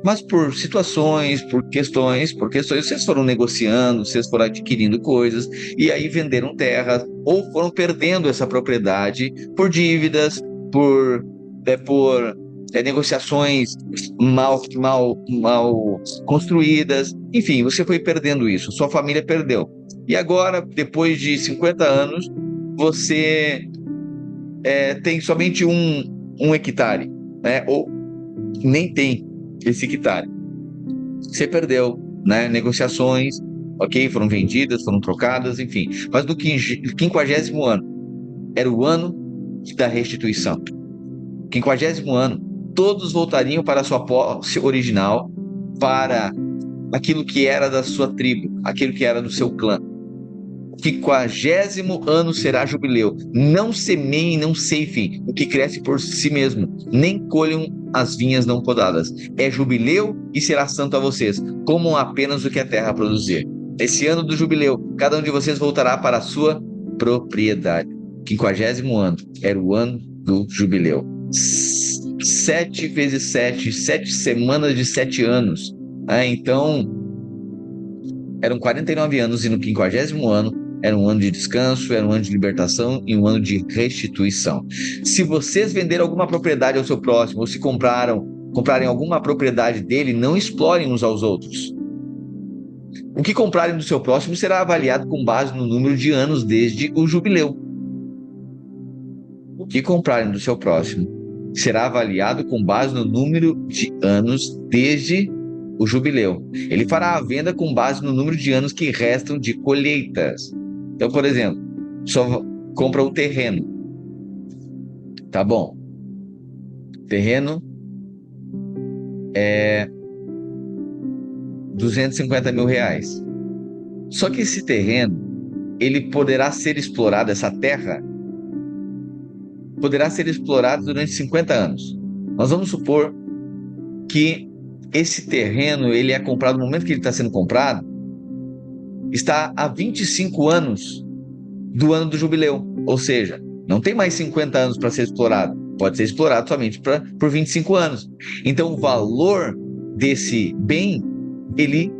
Mas por situações, por questões, vocês foram negociando, vocês foram adquirindo coisas, e aí venderam terras, ou foram perdendo essa propriedade por dívidas, por negociações mal construídas. Enfim, você foi perdendo isso, sua família perdeu. E agora, depois de 50 anos, você tem somente um hectare, né? Ou nem tem esse hectare. Você perdeu, né? Negociações, ok? Foram vendidas, foram trocadas, enfim. Mas no 50º ano, era o ano da restituição. 50º ano, todos voltariam para a sua posse original, para aquilo que era da sua tribo, aquilo que era do seu clã. O 50º ano será jubileu. Não semeiem, não ceifem o que cresce por si mesmo, nem colham as vinhas não podadas. É jubileu e será santo a vocês, comam apenas o que a terra produzir. Esse ano do jubileu, cada um de vocês voltará para a sua propriedade. 50º ano era o ano do jubileu. 7 vezes 7, 7 semanas de 7 anos. Então, eram 49 anos, e no 50º ano era um ano de descanso, era um ano de libertação e um ano de restituição. Se vocês venderem alguma propriedade ao seu próximo, ou se comprarem alguma propriedade dele, não explorem uns aos outros. O que comprarem do seu próximo será avaliado com base no número de anos desde o jubileu. O que comprarem do seu próximo será avaliado com base no número de anos desde o jubileu. Ele fará a venda com base no número de anos que restam de colheitas. Então, por exemplo, só compra um terreno. Tá bom. Terreno é R$250 mil. Só que esse terreno, ele poderá ser explorado, essa terra poderá ser explorada durante 50 anos. Nós vamos supor que esse terreno, ele é comprado no momento que ele está sendo comprado, está há 25 anos do ano do jubileu. Ou seja, não tem mais 50 anos para ser explorado. Pode ser explorado somente por 25 anos. Então, o valor desse bem, ele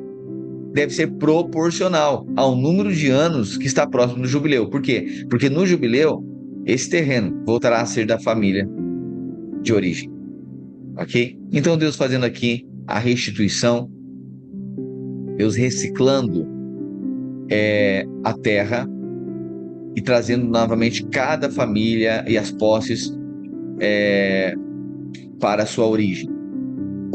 deve ser proporcional ao número de anos que está próximo do jubileu. Por quê? Porque no jubileu, esse terreno voltará a ser da família de origem. Ok? Então, Deus fazendo aqui a restituição, Deus reciclando a terra e trazendo novamente cada família e as posses para a sua origem.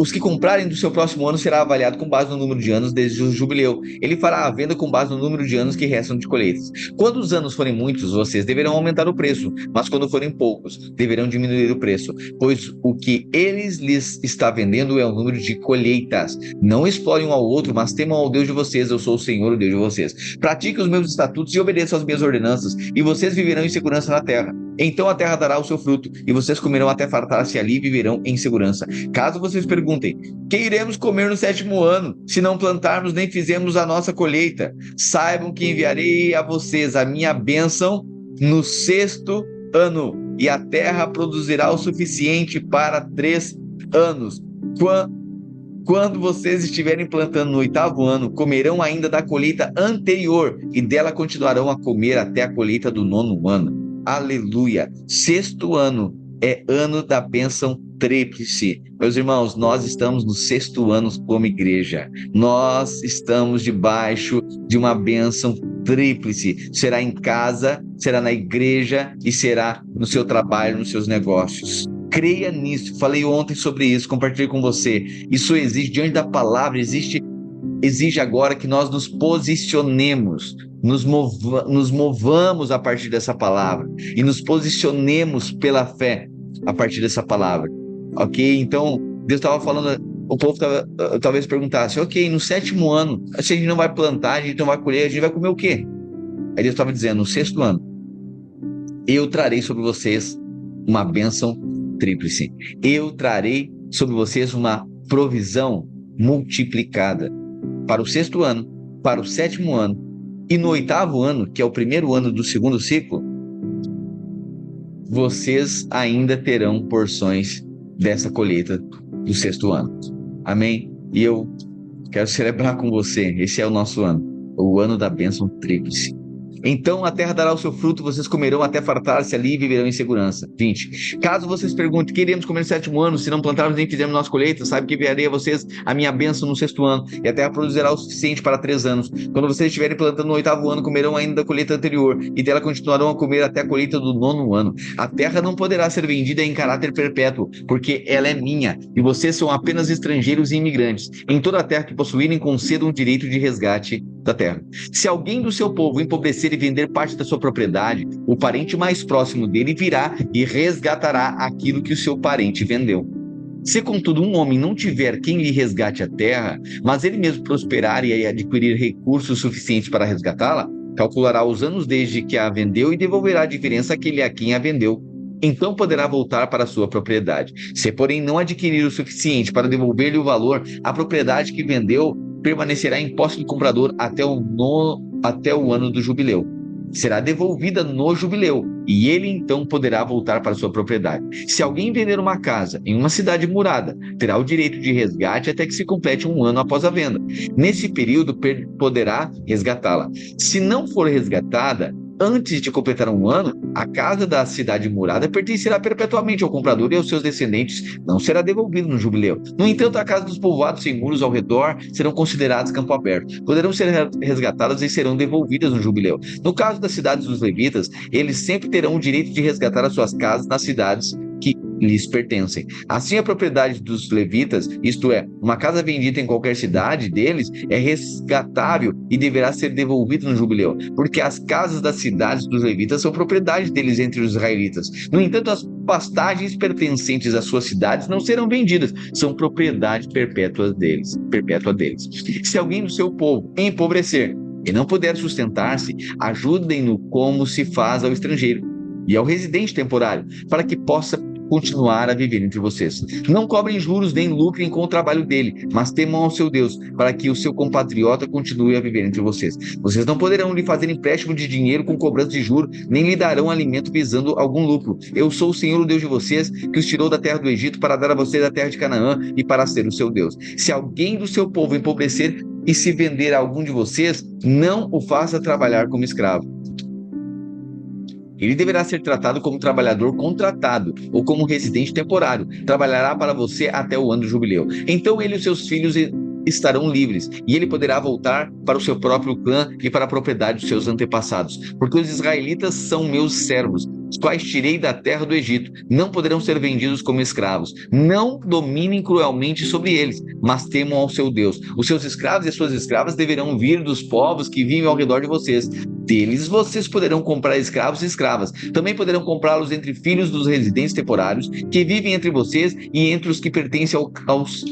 Os que comprarem do seu próximo ano será avaliado com base no número de anos desde o jubileu. Ele fará a venda com base no número de anos que restam de colheitas. Quando os anos forem muitos, vocês deverão aumentar o preço, mas quando forem poucos, deverão diminuir o preço, pois o que eles lhes está vendendo é o número de colheitas. Não explorem um ao outro, mas temam ao Deus de vocês. Eu sou o Senhor, o Deus de vocês. Pratiquem os meus estatutos e obedeçam às minhas ordenanças, e vocês viverão em segurança na terra. Então a terra dará o seu fruto, e vocês comerão até fartar-se ali e viverão em segurança. Caso vocês perguntem, que iremos comer no 7º ano, se não plantarmos nem fizermos a nossa colheita? Saibam que enviarei a vocês a minha bênção no 6º ano, e a terra produzirá o suficiente para 3 anos. Quando vocês estiverem plantando no 8º ano, comerão ainda da colheita anterior, e dela continuarão a comer até a colheita do 9º ano. Aleluia! 6º ano é ano da bênção tríplice. Meus irmãos, nós estamos no 6º ano como igreja. Nós estamos debaixo de uma bênção tríplice. Será em casa, será na igreja e será no seu trabalho, nos seus negócios. Creia nisso. Falei ontem sobre isso, compartilhei com você. Isso exige, diante da palavra, exige agora que nós nos posicionemos, nos movamos a partir dessa palavra e nos posicionemos pela fé a partir dessa palavra, ok? Então, Deus estava falando, o povo talvez perguntasse, ok, no 7º ano, se a gente não vai plantar, a gente não vai colher, a gente vai comer o quê? Aí Deus estava dizendo, no 6º ano, eu trarei sobre vocês uma bênção tríplice. Eu trarei sobre vocês uma provisão multiplicada para o 6º ano, para o 7º ano, e no 8º ano, que é o primeiro ano do 2º ciclo, vocês ainda terão porções dessa colheita do 6º ano. Amém? E eu quero celebrar com você, esse é o nosso ano, o ano da bênção tríplice. Então a terra dará o seu fruto, vocês comerão até fartar-se ali e viverão em segurança. 20. Caso vocês perguntem, que iremos comer no 7º ano, se não plantarmos nem fizermos nossa colheita? Sabe que enviarei a vocês a minha bênção no 6º ano, e a terra produzirá o suficiente para 3 anos. Quando vocês estiverem plantando no 8º ano, comerão ainda da colheita anterior, e dela continuarão a comer até a colheita do 9º ano. A terra não poderá ser vendida em caráter perpétuo, porque ela é minha, e vocês são apenas estrangeiros e imigrantes. Em toda a terra que possuírem, concedam o direito de resgate da terra. Se alguém do seu povo empobrecer e vender parte da sua propriedade, o parente mais próximo dele virá e resgatará aquilo que o seu parente vendeu. Se, contudo, um homem não tiver quem lhe resgate a terra, mas ele mesmo prosperar e adquirir recursos suficientes para resgatá-la, calculará os anos desde que a vendeu e devolverá a diferença àquele a quem a vendeu. Então poderá voltar para a sua propriedade. Se, porém, não adquirir o suficiente para devolver-lhe o valor, a propriedade que vendeu permanecerá em posse do comprador até o ano do jubileu. Será devolvida no jubileu, e ele então poderá voltar para sua propriedade. Se alguém vender uma casa em uma cidade murada, terá o direito de resgate até que se complete um ano após a venda. Nesse período, poderá resgatá-la. Se não for resgatada antes de completar um ano, a casa da cidade murada pertencerá perpetuamente ao comprador e aos seus descendentes, não será devolvida no jubileu. No entanto, a casa dos povoados sem muros ao redor serão consideradas campo aberto, poderão ser resgatadas e serão devolvidas no jubileu. No caso das cidades dos levitas, eles sempre terão o direito de resgatar as suas casas nas cidades que lhes pertencem. Assim, a propriedade dos levitas, isto é, uma casa vendida em qualquer cidade deles, é resgatável e deverá ser devolvida no jubileu, porque as casas das cidades dos levitas são propriedade deles entre os israelitas. No entanto, as pastagens pertencentes às suas cidades não serão vendidas, são propriedade perpétua deles. Se alguém do seu povo empobrecer e não puder sustentar-se, ajudem-no como se faz ao estrangeiro e ao residente temporário, para que possa continuar a viver entre vocês. Não cobrem juros nem lucrem com o trabalho dele, mas temam ao seu Deus, para que o seu compatriota continue a viver entre vocês. Vocês não poderão lhe fazer empréstimo de dinheiro com cobrança de juros, nem lhe darão alimento visando algum lucro. Eu sou o Senhor, o Deus de vocês, que os tirou da terra do Egito para dar a vocês a terra de Canaã e para ser o seu Deus. Se alguém do seu povo empobrecer e se vender a algum de vocês, não o faça trabalhar como escravo. Ele deverá ser tratado como trabalhador contratado ou como residente temporário. Trabalhará para você até o ano do jubileu. Então ele e os seus filhos estarão livres, e ele poderá voltar para o seu próprio clã e para a propriedade dos seus antepassados. Porque os israelitas são meus servos, os quais tirei da terra do Egito. Não poderão ser vendidos como escravos. Não dominem cruelmente sobre eles, mas temam ao seu Deus. Os seus escravos e as suas escravas deverão vir dos povos que vivem ao redor de vocês. Deles vocês poderão comprar escravos e escravas. Também poderão comprá-los entre filhos dos residentes temporários que vivem entre vocês e entre os que pertencem aos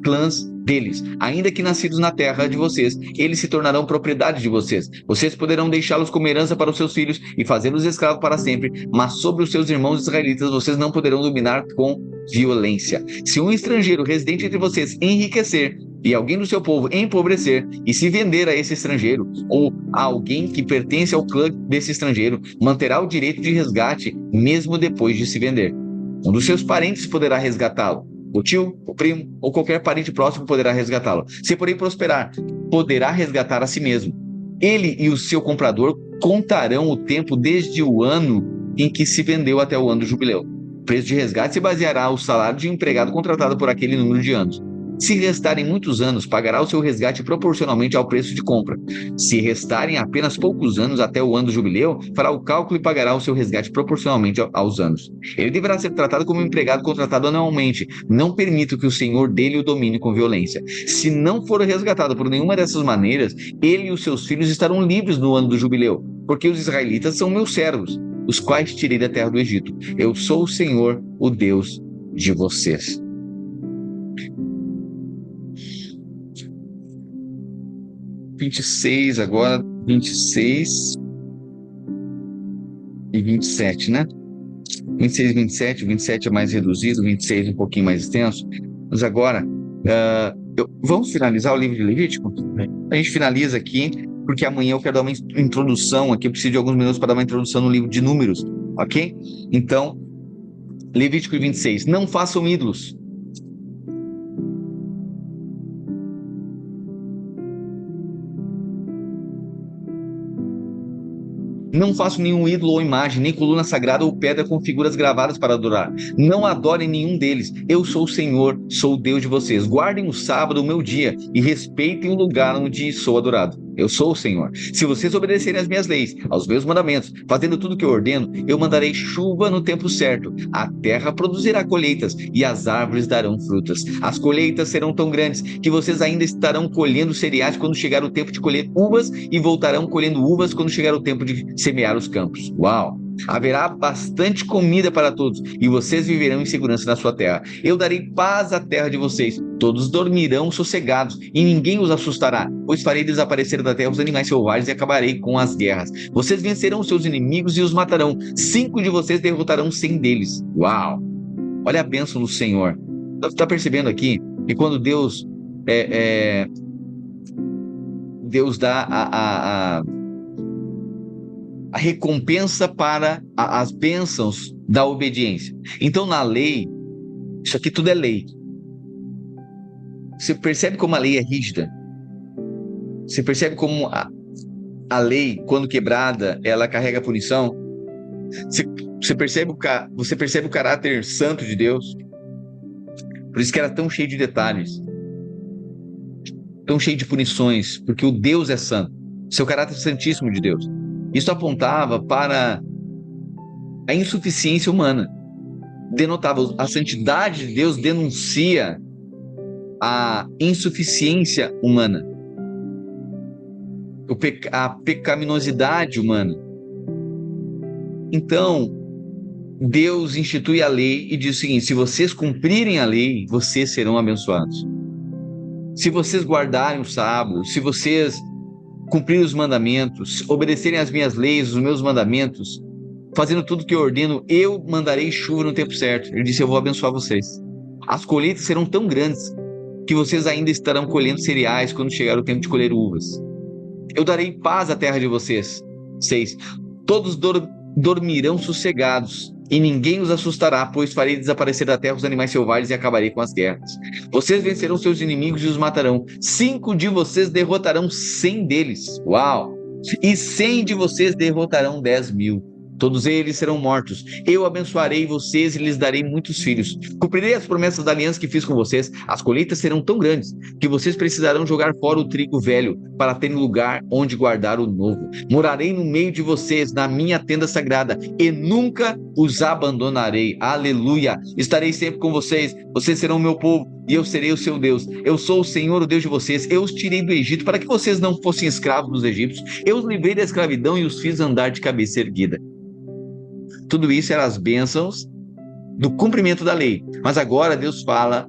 clãs deles. Ainda que nascidos na terra de vocês, eles se tornarão propriedade de vocês. Vocês poderão deixá-los como herança para os seus filhos e fazê-los escravos para sempre, mas sobre os seus irmãos israelitas vocês não poderão dominar com violência. Se um estrangeiro residente entre vocês enriquecer e alguém do seu povo empobrecer e se vender a esse estrangeiro, ou a alguém que pertence ao clã desse estrangeiro, manterá o direito de resgate mesmo depois de se vender. Um dos seus parentes poderá resgatá-lo. O tio, o primo ou qualquer parente próximo poderá resgatá-lo. Se porém prosperar, poderá resgatar a si mesmo. Ele e o seu comprador contarão o tempo desde o ano em que se vendeu até o ano do jubileu. O preço de resgate se baseará no salário de um empregado contratado por aquele número de anos. Se restarem muitos anos, pagará o seu resgate proporcionalmente ao preço de compra. Se restarem apenas poucos anos até o ano do jubileu, fará o cálculo e pagará o seu resgate proporcionalmente aos anos. Ele deverá ser tratado como um empregado contratado anualmente. Não permita que o senhor dele o domine com violência. Se não for resgatado por nenhuma dessas maneiras, ele e os seus filhos estarão livres no ano do jubileu, porque os israelitas são meus servos, os quais tirei da terra do Egito. Eu sou o Senhor, o Deus de vocês. Agora 26 e 27, né? 26 e 27, o 27 é mais reduzido, o 26 um pouquinho mais extenso. Mas agora, vamos finalizar o livro de Levítico? A gente finaliza aqui, porque amanhã eu quero dar uma introdução aqui, eu preciso de alguns minutos para dar uma introdução no livro de Números, ok? Então, Levítico 26, não façam ídolos. Não façam nenhum ídolo ou imagem, nem coluna sagrada ou pedra com figuras gravadas para adorar. Não adorem nenhum deles. Eu sou o Senhor, sou o Deus de vocês. Guardem o sábado, o meu dia, e respeitem o lugar onde sou adorado. Eu sou o Senhor. Se vocês obedecerem às minhas leis, aos meus mandamentos, fazendo tudo o que eu ordeno, eu mandarei chuva no tempo certo. A terra produzirá colheitas e as árvores darão frutas. As colheitas serão tão grandes que vocês ainda estarão colhendo cereais quando chegar o tempo de colher uvas e voltarão colhendo uvas quando chegar o tempo de semear os campos. Uau! Haverá bastante comida para todos e vocês viverão em segurança na sua terra. Eu darei paz à terra de vocês. Todos dormirão sossegados e ninguém os assustará, pois farei desaparecer da terra os animais selvagens e acabarei com as guerras. Vocês vencerão seus inimigos e os matarão. 5 de vocês derrotarão 100 deles. Uau! Olha a bênção do Senhor. Você está percebendo aqui que quando Deus dá a recompensa para as bênçãos da obediência. Então, na lei, isso aqui tudo é lei. Você percebe como a lei é rígida? Você percebe como a lei, quando quebrada, ela carrega punição? Você percebe o caráter santo de Deus? Por isso que era tão cheio de detalhes, tão cheio de punições, porque o Deus é santo, seu caráter santíssimo de Deus. Isso apontava para a insuficiência humana. Denotava a santidade de Deus, denuncia a insuficiência humana, a pecaminosidade humana. Então, Deus institui a lei e diz o seguinte: se vocês cumprirem a lei, vocês serão abençoados. Se vocês guardarem o sábado, se vocês cumprirem os mandamentos, obedecerem às minhas leis, os meus mandamentos, fazendo tudo que eu ordeno, eu mandarei chuva no tempo certo. Ele disse: eu vou abençoar vocês. As colheitas serão tão grandes que vocês ainda estarão colhendo cereais quando chegar o tempo de colher uvas. Eu darei paz à terra de vocês. 6. Todos dormirão sossegados e ninguém os assustará, pois farei desaparecer da terra os animais selvagens e acabarei com as guerras. Vocês vencerão seus inimigos e os matarão. 5 de vocês derrotarão 100 deles. Uau! E 100 de vocês derrotarão 10.000. Todos eles serão mortos. Eu abençoarei vocês e lhes darei muitos filhos. Cumprirei as promessas da aliança que fiz com vocês. As colheitas serão tão grandes que vocês precisarão jogar fora o trigo velho para terem lugar onde guardar o novo. Morarei no meio de vocês, na minha tenda sagrada, e nunca os abandonarei. Aleluia! Estarei sempre com vocês. Vocês serão o meu povo e eu serei o seu Deus. Eu sou o Senhor, o Deus de vocês. Eu os tirei do Egito para que vocês não fossem escravos dos egípcios. Eu os livrei da escravidão e os fiz andar de cabeça erguida. Tudo isso eram as bênçãos do cumprimento da lei. Mas agora Deus fala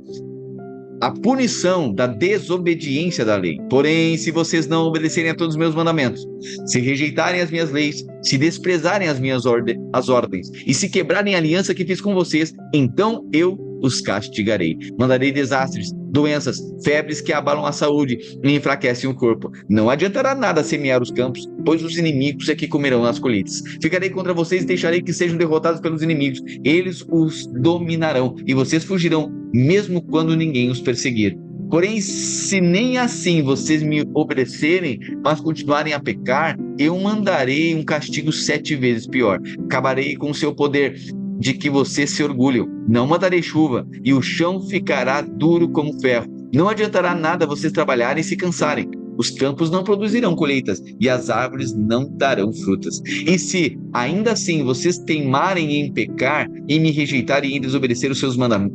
a punição da desobediência da lei. Porém, se vocês não obedecerem a todos os meus mandamentos, se rejeitarem as minhas leis, se desprezarem as ordens e se quebrarem a aliança que fiz com vocês, então eu os castigarei. Mandarei desastres, doenças, febres que abalam a saúde e enfraquecem o corpo. Não adiantará nada semear os campos, pois os inimigos é que comerão as colheitas. Ficarei contra vocês e deixarei que sejam derrotados pelos inimigos. Eles os dominarão e vocês fugirão, mesmo quando ninguém os perseguir. Porém, se nem assim vocês me obedecerem, mas continuarem a pecar, eu mandarei um castigo 7 vezes pior. Acabarei com o seu poder, de que vocês se orgulham. Não mandarei chuva, e o chão ficará duro como ferro. Não adiantará nada vocês trabalharem e se cansarem. Os campos não produzirão colheitas, e as árvores não darão frutas. E se, ainda assim, vocês teimarem em pecar, e me rejeitarem em desobedecer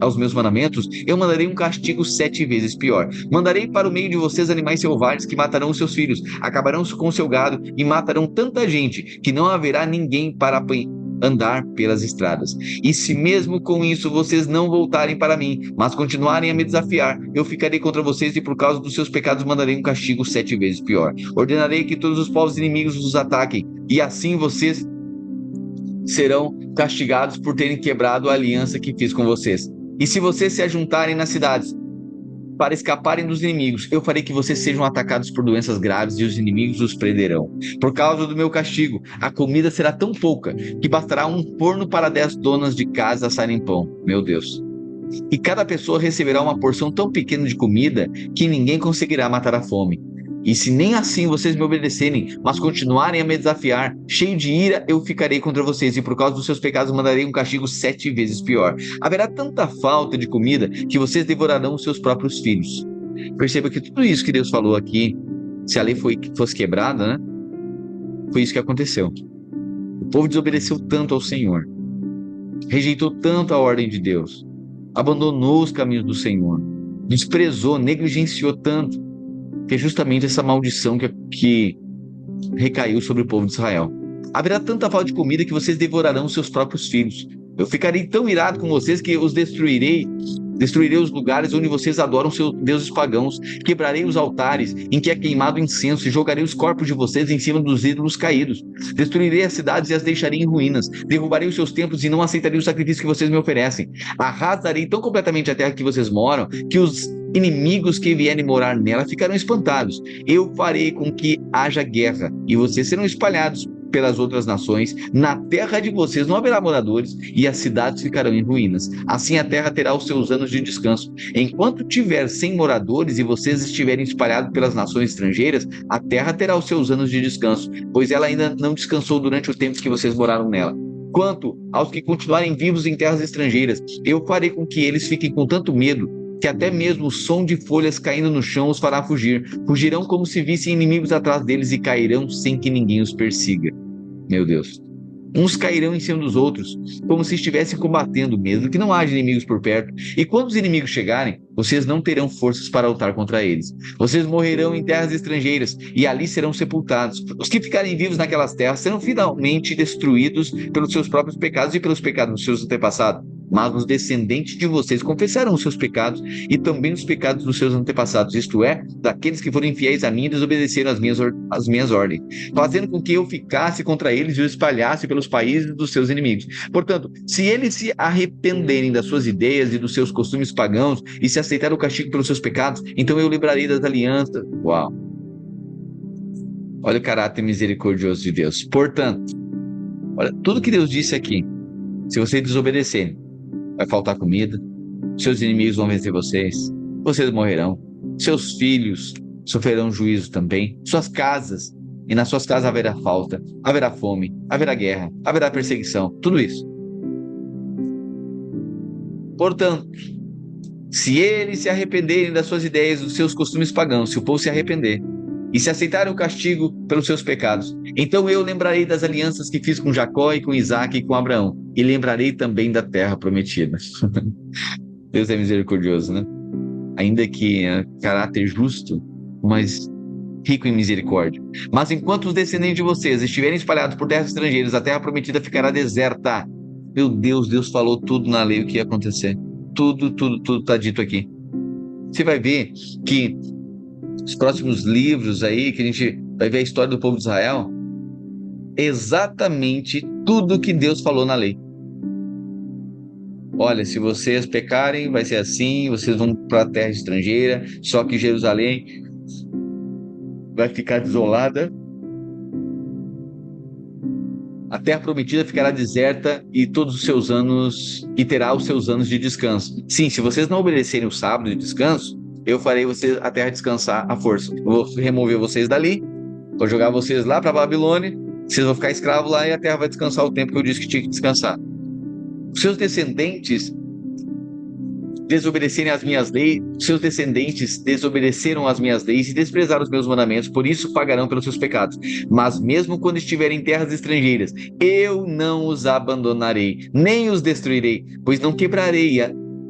aos meus mandamentos, eu mandarei um castigo 7 vezes pior. Mandarei para o meio de vocês animais selvagens que matarão os seus filhos, acabarão com o seu gado, e matarão tanta gente, que não haverá ninguém para andar pelas estradas. E se mesmo com isso vocês não voltarem para mim, mas continuarem a me desafiar, eu ficarei contra vocês e por causa dos seus pecados mandarei um castigo 7 vezes pior. Ordenarei que todos os povos inimigos os ataquem, e assim vocês serão castigados por terem quebrado a aliança que fiz com vocês. E se vocês se ajuntarem nas cidades para escaparem dos inimigos, eu farei que vocês sejam atacados por doenças graves e os inimigos os prenderão. Por causa do meu castigo, a comida será tão pouca que bastará um forno para 10 donas de casa assarem pão. Meu Deus! E cada pessoa receberá uma porção tão pequena de comida que ninguém conseguirá matar a fome. E se nem assim vocês me obedecerem, mas continuarem a me desafiar, cheio de ira, eu ficarei contra vocês, e por causa dos seus pecados mandarei um castigo 7 vezes pior. Haverá tanta falta de comida que vocês devorarão os seus próprios filhos. Perceba que tudo isso que Deus falou aqui se a lei fosse quebrada, né? Foi isso que aconteceu. O povo desobedeceu tanto ao Senhor, rejeitou tanto a ordem de Deus, abandonou os caminhos do Senhor, desprezou, negligenciou tanto, que é justamente essa maldição que recaiu sobre o povo de Israel. Haverá tanta falta de comida que vocês devorarão seus próprios filhos. Eu ficarei tão irado com vocês que os destruirei os lugares onde vocês adoram seus deuses pagãos, quebrarei os altares em que é queimado incenso e jogarei os corpos de vocês em cima dos ídolos caídos. Destruirei as cidades e as deixarei em ruínas. Derrubarei os seus templos e não aceitarei o sacrifício que vocês me oferecem. Arrasarei tão completamente a terra que vocês moram que os inimigos que vierem morar nela ficarão espantados. Eu farei com que haja guerra e vocês serão espalhados pelas outras nações. Na terra de vocês não haverá moradores e as cidades ficarão em ruínas. Assim a terra terá os seus anos de descanso. Enquanto tiver 100 moradores e vocês estiverem espalhados pelas nações estrangeiras, a terra terá os seus anos de descanso, pois ela ainda não descansou durante o tempo que vocês moraram nela. Quanto aos que continuarem vivos em terras estrangeiras, eu farei com que eles fiquem com tanto medo que até mesmo o som de folhas caindo no chão os fará fugir. Fugirão como se vissem inimigos atrás deles e cairão sem que ninguém os persiga. Meu Deus. Uns cairão em cima dos outros, como se estivessem combatendo, mesmo que não haja inimigos por perto. E quando os inimigos chegarem, vocês não terão forças para lutar contra eles. Vocês morrerão em terras estrangeiras e ali serão sepultados. Os que ficarem vivos naquelas terras serão finalmente destruídos pelos seus próprios pecados e pelos pecados dos seus antepassados. Mas os descendentes de vocês confessarão os seus pecados e também os pecados dos seus antepassados, isto é, daqueles que foram infiéis a mim e desobedeceram as minhas ordens, fazendo com que eu ficasse contra eles e os espalhasse pelos países dos seus inimigos. Portanto, se eles se arrependerem das suas ideias e dos seus costumes pagãos e se aceitarem o castigo pelos seus pecados, então eu livrarei das alianças. Uau! Olha o caráter misericordioso de Deus. Portanto, olha tudo que Deus disse aqui. Se vocês desobedecerem, vai faltar comida, seus inimigos vão vencer vocês, vocês morrerão, seus filhos sofrerão juízo também, suas casas, e nas suas casas haverá falta, haverá fome, haverá guerra, haverá perseguição, tudo isso. Portanto, se eles se arrependerem das suas ideias, dos seus costumes pagãos, se o povo se arrepender, e se aceitarem o castigo pelos seus pecados, então eu lembrarei das alianças que fiz com Jacó e com Isaac e com Abraão, e lembrarei também da terra prometida. Deus é misericordioso, né? Ainda que caráter justo, mas rico em misericórdia. Mas enquanto os descendentes de vocês estiverem espalhados por terras estrangeiras, a terra prometida ficará deserta. Meu Deus, Deus falou tudo na lei o que ia acontecer. Tudo está dito aqui. Você vai ver que os próximos livros aí, que a gente vai ver a história do povo de Israel, é exatamente tudo que Deus falou na lei. Olha, se vocês pecarem, vai ser assim, vocês vão para a terra estrangeira, só que Jerusalém vai ficar desolada, a terra prometida ficará deserta e todos os seus anos, e terá os seus anos de descanso. Sim, se vocês não obedecerem o sábado de descanso, eu farei vocês a terra descansar à força. Eu vou remover vocês dali, vou jogar vocês lá para a Babilônia, vocês vão ficar escravos lá e a terra vai descansar o tempo que eu disse que tinha que descansar. Os seus descendentes desobedecerem às minhas leis, seus descendentes desobedeceram às minhas leis e desprezaram os meus mandamentos, por isso pagarão pelos seus pecados. Mas mesmo quando estiverem em terras estrangeiras, eu não os abandonarei, nem os destruirei, pois não quebrarei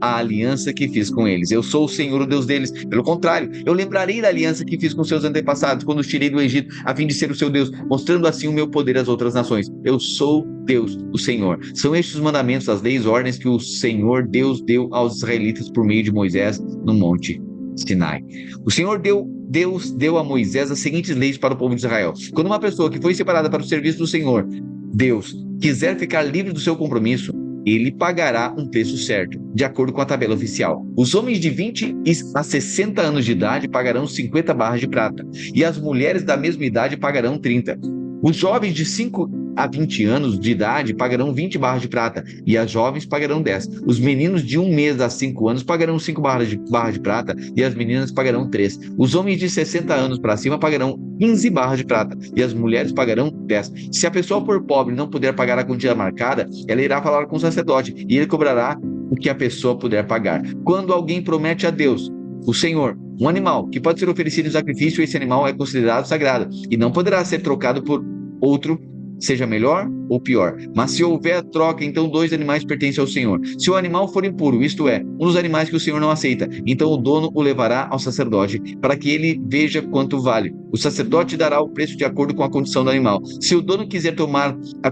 a aliança que fiz com eles. Eu sou o Senhor, o Deus deles. Pelo contrário, eu lembrarei da aliança que fiz com seus antepassados, quando os tirei do Egito, a fim de ser o seu Deus, mostrando assim o meu poder às outras nações. Eu sou Deus, o Senhor. São estes os mandamentos, as leis, ordens que o Senhor Deus deu aos israelitas por meio de Moisés no monte Sinai. O Senhor Deus deu a Moisés as seguintes leis para o povo de Israel. Quando uma pessoa que foi separada para o serviço do Senhor Deus quiser ficar livre do seu compromisso, ele pagará um preço certo, de acordo com a tabela oficial. Os homens de 20 a 60 anos de idade pagarão 50 barras de prata, e as mulheres da mesma idade pagarão 30. Os jovens de 5 a 20 anos de idade pagarão 20 barras de prata, e as jovens pagarão 10. Os meninos de 1 mês a 5 anos pagarão 5 barras de prata, e as meninas pagarão 3. Os homens de 60 anos para cima pagarão 15 barras de prata, e as mulheres pagarão 10. Se a pessoa for pobre e não puder pagar a quantia marcada, ela irá falar com o sacerdote, e ele cobrará o que a pessoa puder pagar. Quando alguém promete a Deus o Senhor, um animal que pode ser oferecido em sacrifício, esse animal é considerado sagrado e não poderá ser trocado por outro, seja melhor ou pior. Mas se houver troca, então 2 animais pertencem ao Senhor. Se o animal for impuro, isto é, um dos animais que o Senhor não aceita, então o dono o levará ao sacerdote, para que ele veja quanto vale. O sacerdote dará o preço de acordo com a condição do animal. Se o dono quiser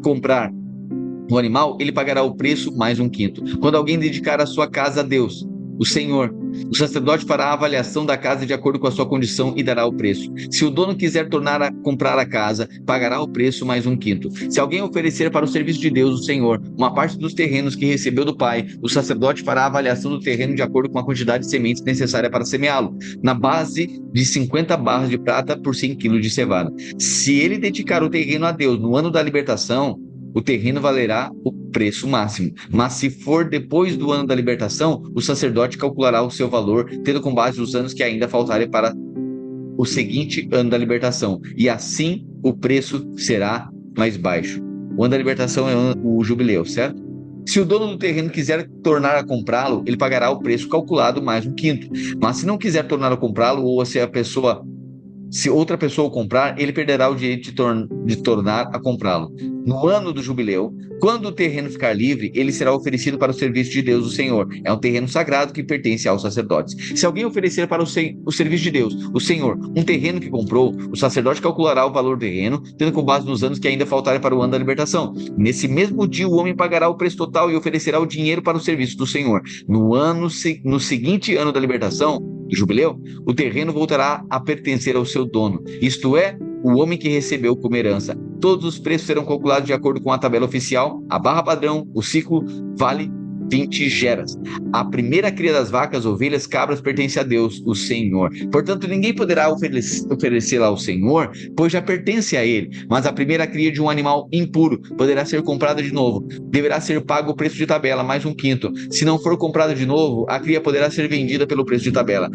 comprar o animal, ele pagará o preço mais 1/5. Quando alguém dedicar a sua casa a Deus, o Senhor, o sacerdote fará a avaliação da casa de acordo com a sua condição e dará o preço. Se o dono quiser tornar a comprar a casa, pagará o preço mais 1/5. Se alguém oferecer para o serviço de Deus, o Senhor, uma parte dos terrenos que recebeu do Pai, o sacerdote fará a avaliação do terreno de acordo com a quantidade de sementes necessária para semeá-lo, na base de 50 barras de prata por 100 quilos de cevada. Se ele dedicar o terreno a Deus no ano da libertação, o terreno valerá o preço máximo. Mas se for depois do ano da libertação, o sacerdote calculará o seu valor, tendo com base os anos que ainda faltarem para o seguinte ano da libertação. E assim o preço será mais baixo. O ano da libertação é o jubileu, certo? Se o dono do terreno quiser tornar a comprá-lo, ele pagará o preço calculado mais 1/5. Mas se não quiser tornar a comprá-lo, ou se outra pessoa o comprar, ele perderá o direito de tornar a comprá-lo. No ano do jubileu, quando o terreno ficar livre, ele será oferecido para o serviço de Deus, o Senhor. É um terreno sagrado que pertence aos sacerdotes. Se alguém oferecer para o serviço de Deus, o Senhor, um terreno que comprou, o sacerdote calculará o valor do terreno, tendo com base nos anos que ainda faltarem para o ano da libertação. Nesse mesmo dia, o homem pagará o preço total e oferecerá o dinheiro para o serviço do Senhor. No seguinte ano da libertação, do jubileu, o terreno voltará a pertencer ao seu dono, isto é, o homem que recebeu como herança. Todos os preços serão calculados de acordo com a tabela oficial, a barra padrão, o ciclo vale 20 geras. A primeira cria das vacas, ovelhas, cabras pertence a Deus, o Senhor. Portanto, ninguém poderá oferecê-la ao Senhor, pois já pertence a Ele. Mas a primeira cria de um animal impuro poderá ser comprada de novo. Deverá ser pago o preço de tabela, mais 1/5. Se não for comprada de novo, a cria poderá ser vendida pelo preço de tabela.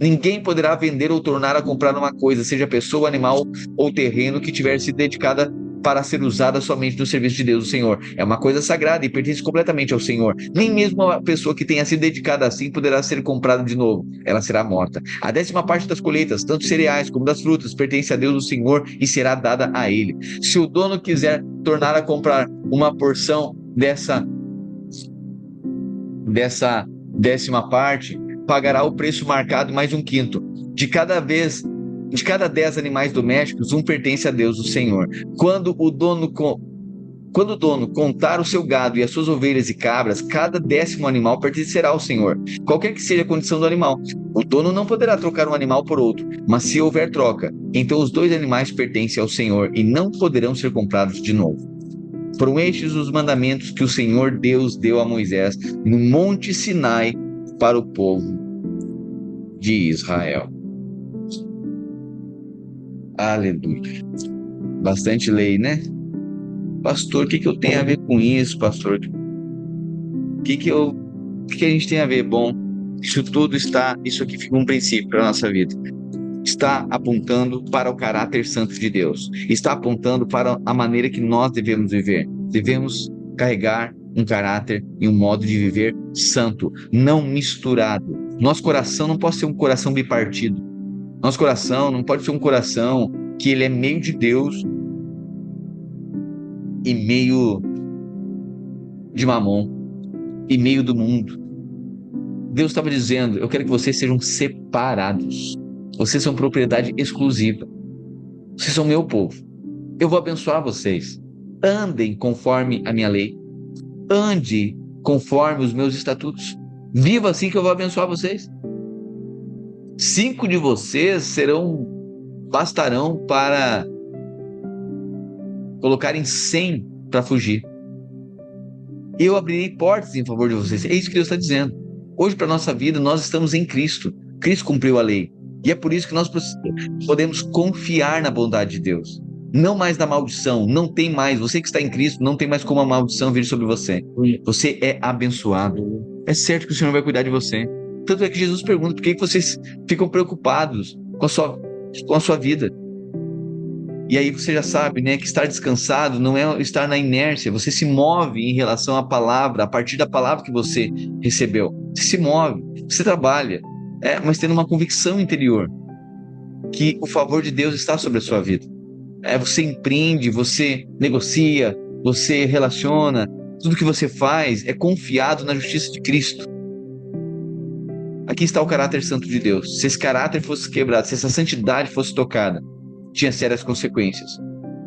Ninguém poderá vender ou tornar a comprar uma coisa, seja pessoa, animal ou terreno, que tiver sido dedicada para ser usada somente no serviço de Deus, o Senhor. É uma coisa sagrada e pertence completamente ao Senhor. Nem mesmo a pessoa que tenha sido dedicada assim poderá ser comprada de novo. Ela será morta. A 10ª parte das colheitas, tanto cereais como das frutas, pertence a Deus, o Senhor, e será dada a Ele. Se o dono quiser tornar a comprar uma porção dessa 10ª parte, pagará o preço marcado mais 1/5. De cada 10 animais domésticos, um pertence a Deus, o Senhor. Quando o dono contar o seu gado e as suas ovelhas e cabras, cada 10º animal pertencerá ao Senhor, qualquer que seja a condição do animal. O dono não poderá trocar um animal por outro, mas se houver troca, então os 2 animais pertencem ao Senhor e não poderão ser comprados de novo. Foram estes os mandamentos que o Senhor Deus deu a Moisés no Monte Sinai para o povo de Israel. Aleluia. Bastante lei, né? Pastor, o que eu tenho a ver com isso, pastor? O que a gente tem a ver? Bom, isso aqui fica um princípio para a nossa vida. Está apontando para o caráter santo de Deus. Está apontando para a maneira que nós devemos viver. Devemos carregar um caráter e um modo de viver santo, não misturado. Nosso coração não pode ser um coração bipartido. Nosso coração não pode ser um coração que ele é meio de Deus e meio de Mamon e meio do mundo. Deus estava dizendo: eu quero que vocês sejam separados. Vocês são propriedade exclusiva. Vocês são meu povo. Eu vou abençoar vocês. Andem conforme a minha lei. Ande conforme os meus estatutos. Viva assim que eu vou abençoar vocês. 5 de vocês bastarão para colocarem 100 para fugir. Eu abrirei portas em favor de vocês. É isso que Deus está dizendo. Hoje, para a nossa vida, nós estamos em Cristo. Cristo cumpriu a lei. E é por isso que nós podemos confiar na bondade de Deus. Não mais na maldição. Não tem mais. Você que está em Cristo, não tem mais como a maldição vir sobre você. Você é abençoado. É certo que o Senhor vai cuidar de você. Tanto é que Jesus pergunta: por que vocês ficam preocupados com a sua vida? E aí você já sabe, né, que estar descansado não é estar na inércia. Você se move em relação à palavra, a partir da palavra que você recebeu. Você se move, você trabalha. mas tendo uma convicção interior que o favor de Deus está sobre a sua vida. Você empreende, você negocia, você relaciona, tudo que você faz é confiado na justiça de Cristo. Aqui está o caráter santo de Deus. Se esse caráter fosse quebrado, se essa santidade fosse tocada, tinha sérias consequências.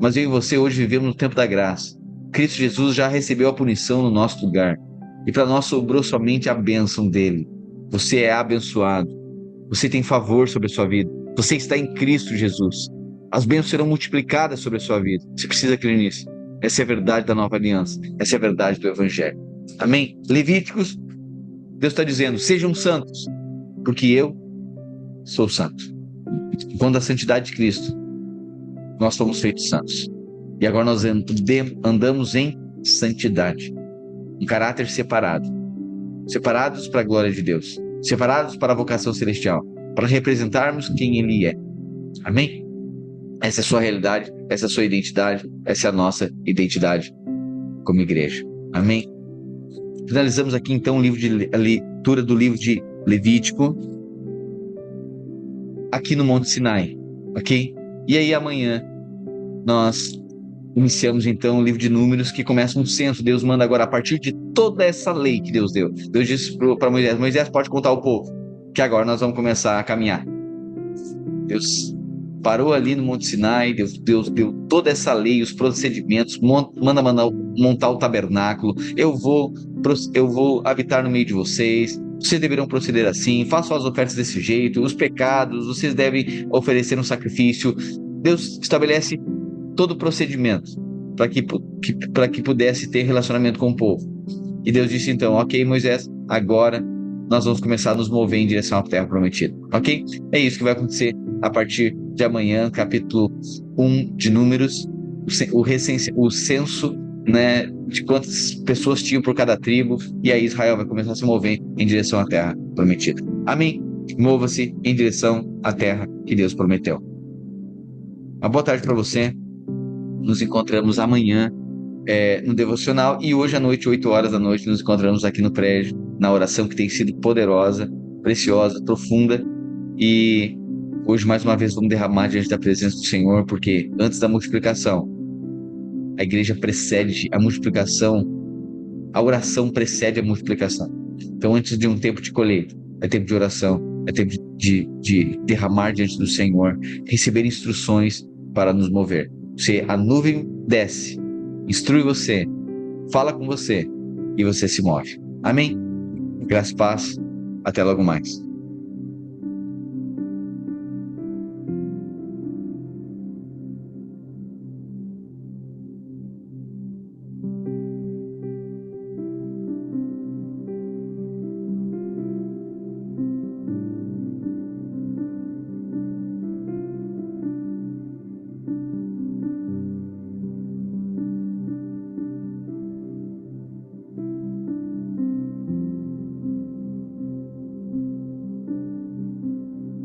Mas eu e você hoje vivemos no tempo da graça. Cristo Jesus já recebeu a punição no nosso lugar. E para nós sobrou somente a bênção dele. Você é abençoado. Você tem favor sobre a sua vida. Você está em Cristo Jesus. As bênçãos serão multiplicadas sobre a sua vida. Você precisa crer nisso. Essa é a verdade da nova aliança. Essa é a verdade do Evangelho. Amém? Levíticos, Deus está dizendo, sejam santos, porque eu sou santo. Quando a santidade de Cristo, nós fomos feitos santos. E agora nós andamos em santidade. Um caráter separado. Separados para a glória de Deus. Separados para a vocação celestial. Para representarmos quem Ele é. Amém? Essa é a sua realidade, essa é a sua identidade, essa é a nossa identidade como igreja. Amém? Finalizamos aqui então a leitura do livro de Levítico, aqui no Monte Sinai, ok? E aí amanhã nós iniciamos então o livro de Números, que começa um censo. Deus manda agora, a partir de toda essa lei que Deus deu. Deus disse para Moisés, Moisés, pode contar ao povo, que agora nós vamos começar a caminhar. Deus parou ali no Monte Sinai, Deus deu toda essa lei, os procedimentos, manda montar o tabernáculo, eu vou habitar no meio de vocês deverão proceder assim, façam as ofertas desse jeito, os pecados, vocês devem oferecer um sacrifício. Deus estabelece todo o procedimento para que pudesse ter relacionamento com o povo. E Deus disse então, ok, Moisés, agora nós vamos começar a nos mover em direção à terra prometida, ok? É isso que vai acontecer a partir de amanhã, capítulo 1 de Números, o censo, né, de quantas pessoas tinham por cada tribo, e aí Israel vai começar a se mover em direção à terra prometida. Amém? Mova-se em direção à terra que Deus prometeu. Uma boa tarde para você. Nos encontramos amanhã no devocional, e hoje à noite, 8 horas da noite, nos encontramos aqui no prédio, na oração que tem sido poderosa, preciosa, profunda, e hoje mais uma vez vamos derramar diante da presença do Senhor, porque antes da multiplicação, a igreja precede a multiplicação, a oração precede a multiplicação. Então, antes de um tempo de colheita, é tempo de oração, é tempo de derramar diante do Senhor, receber instruções para nos mover. A nuvem desce, instrui você, fala com você e você se move. Amém? Graça e paz. Até logo mais.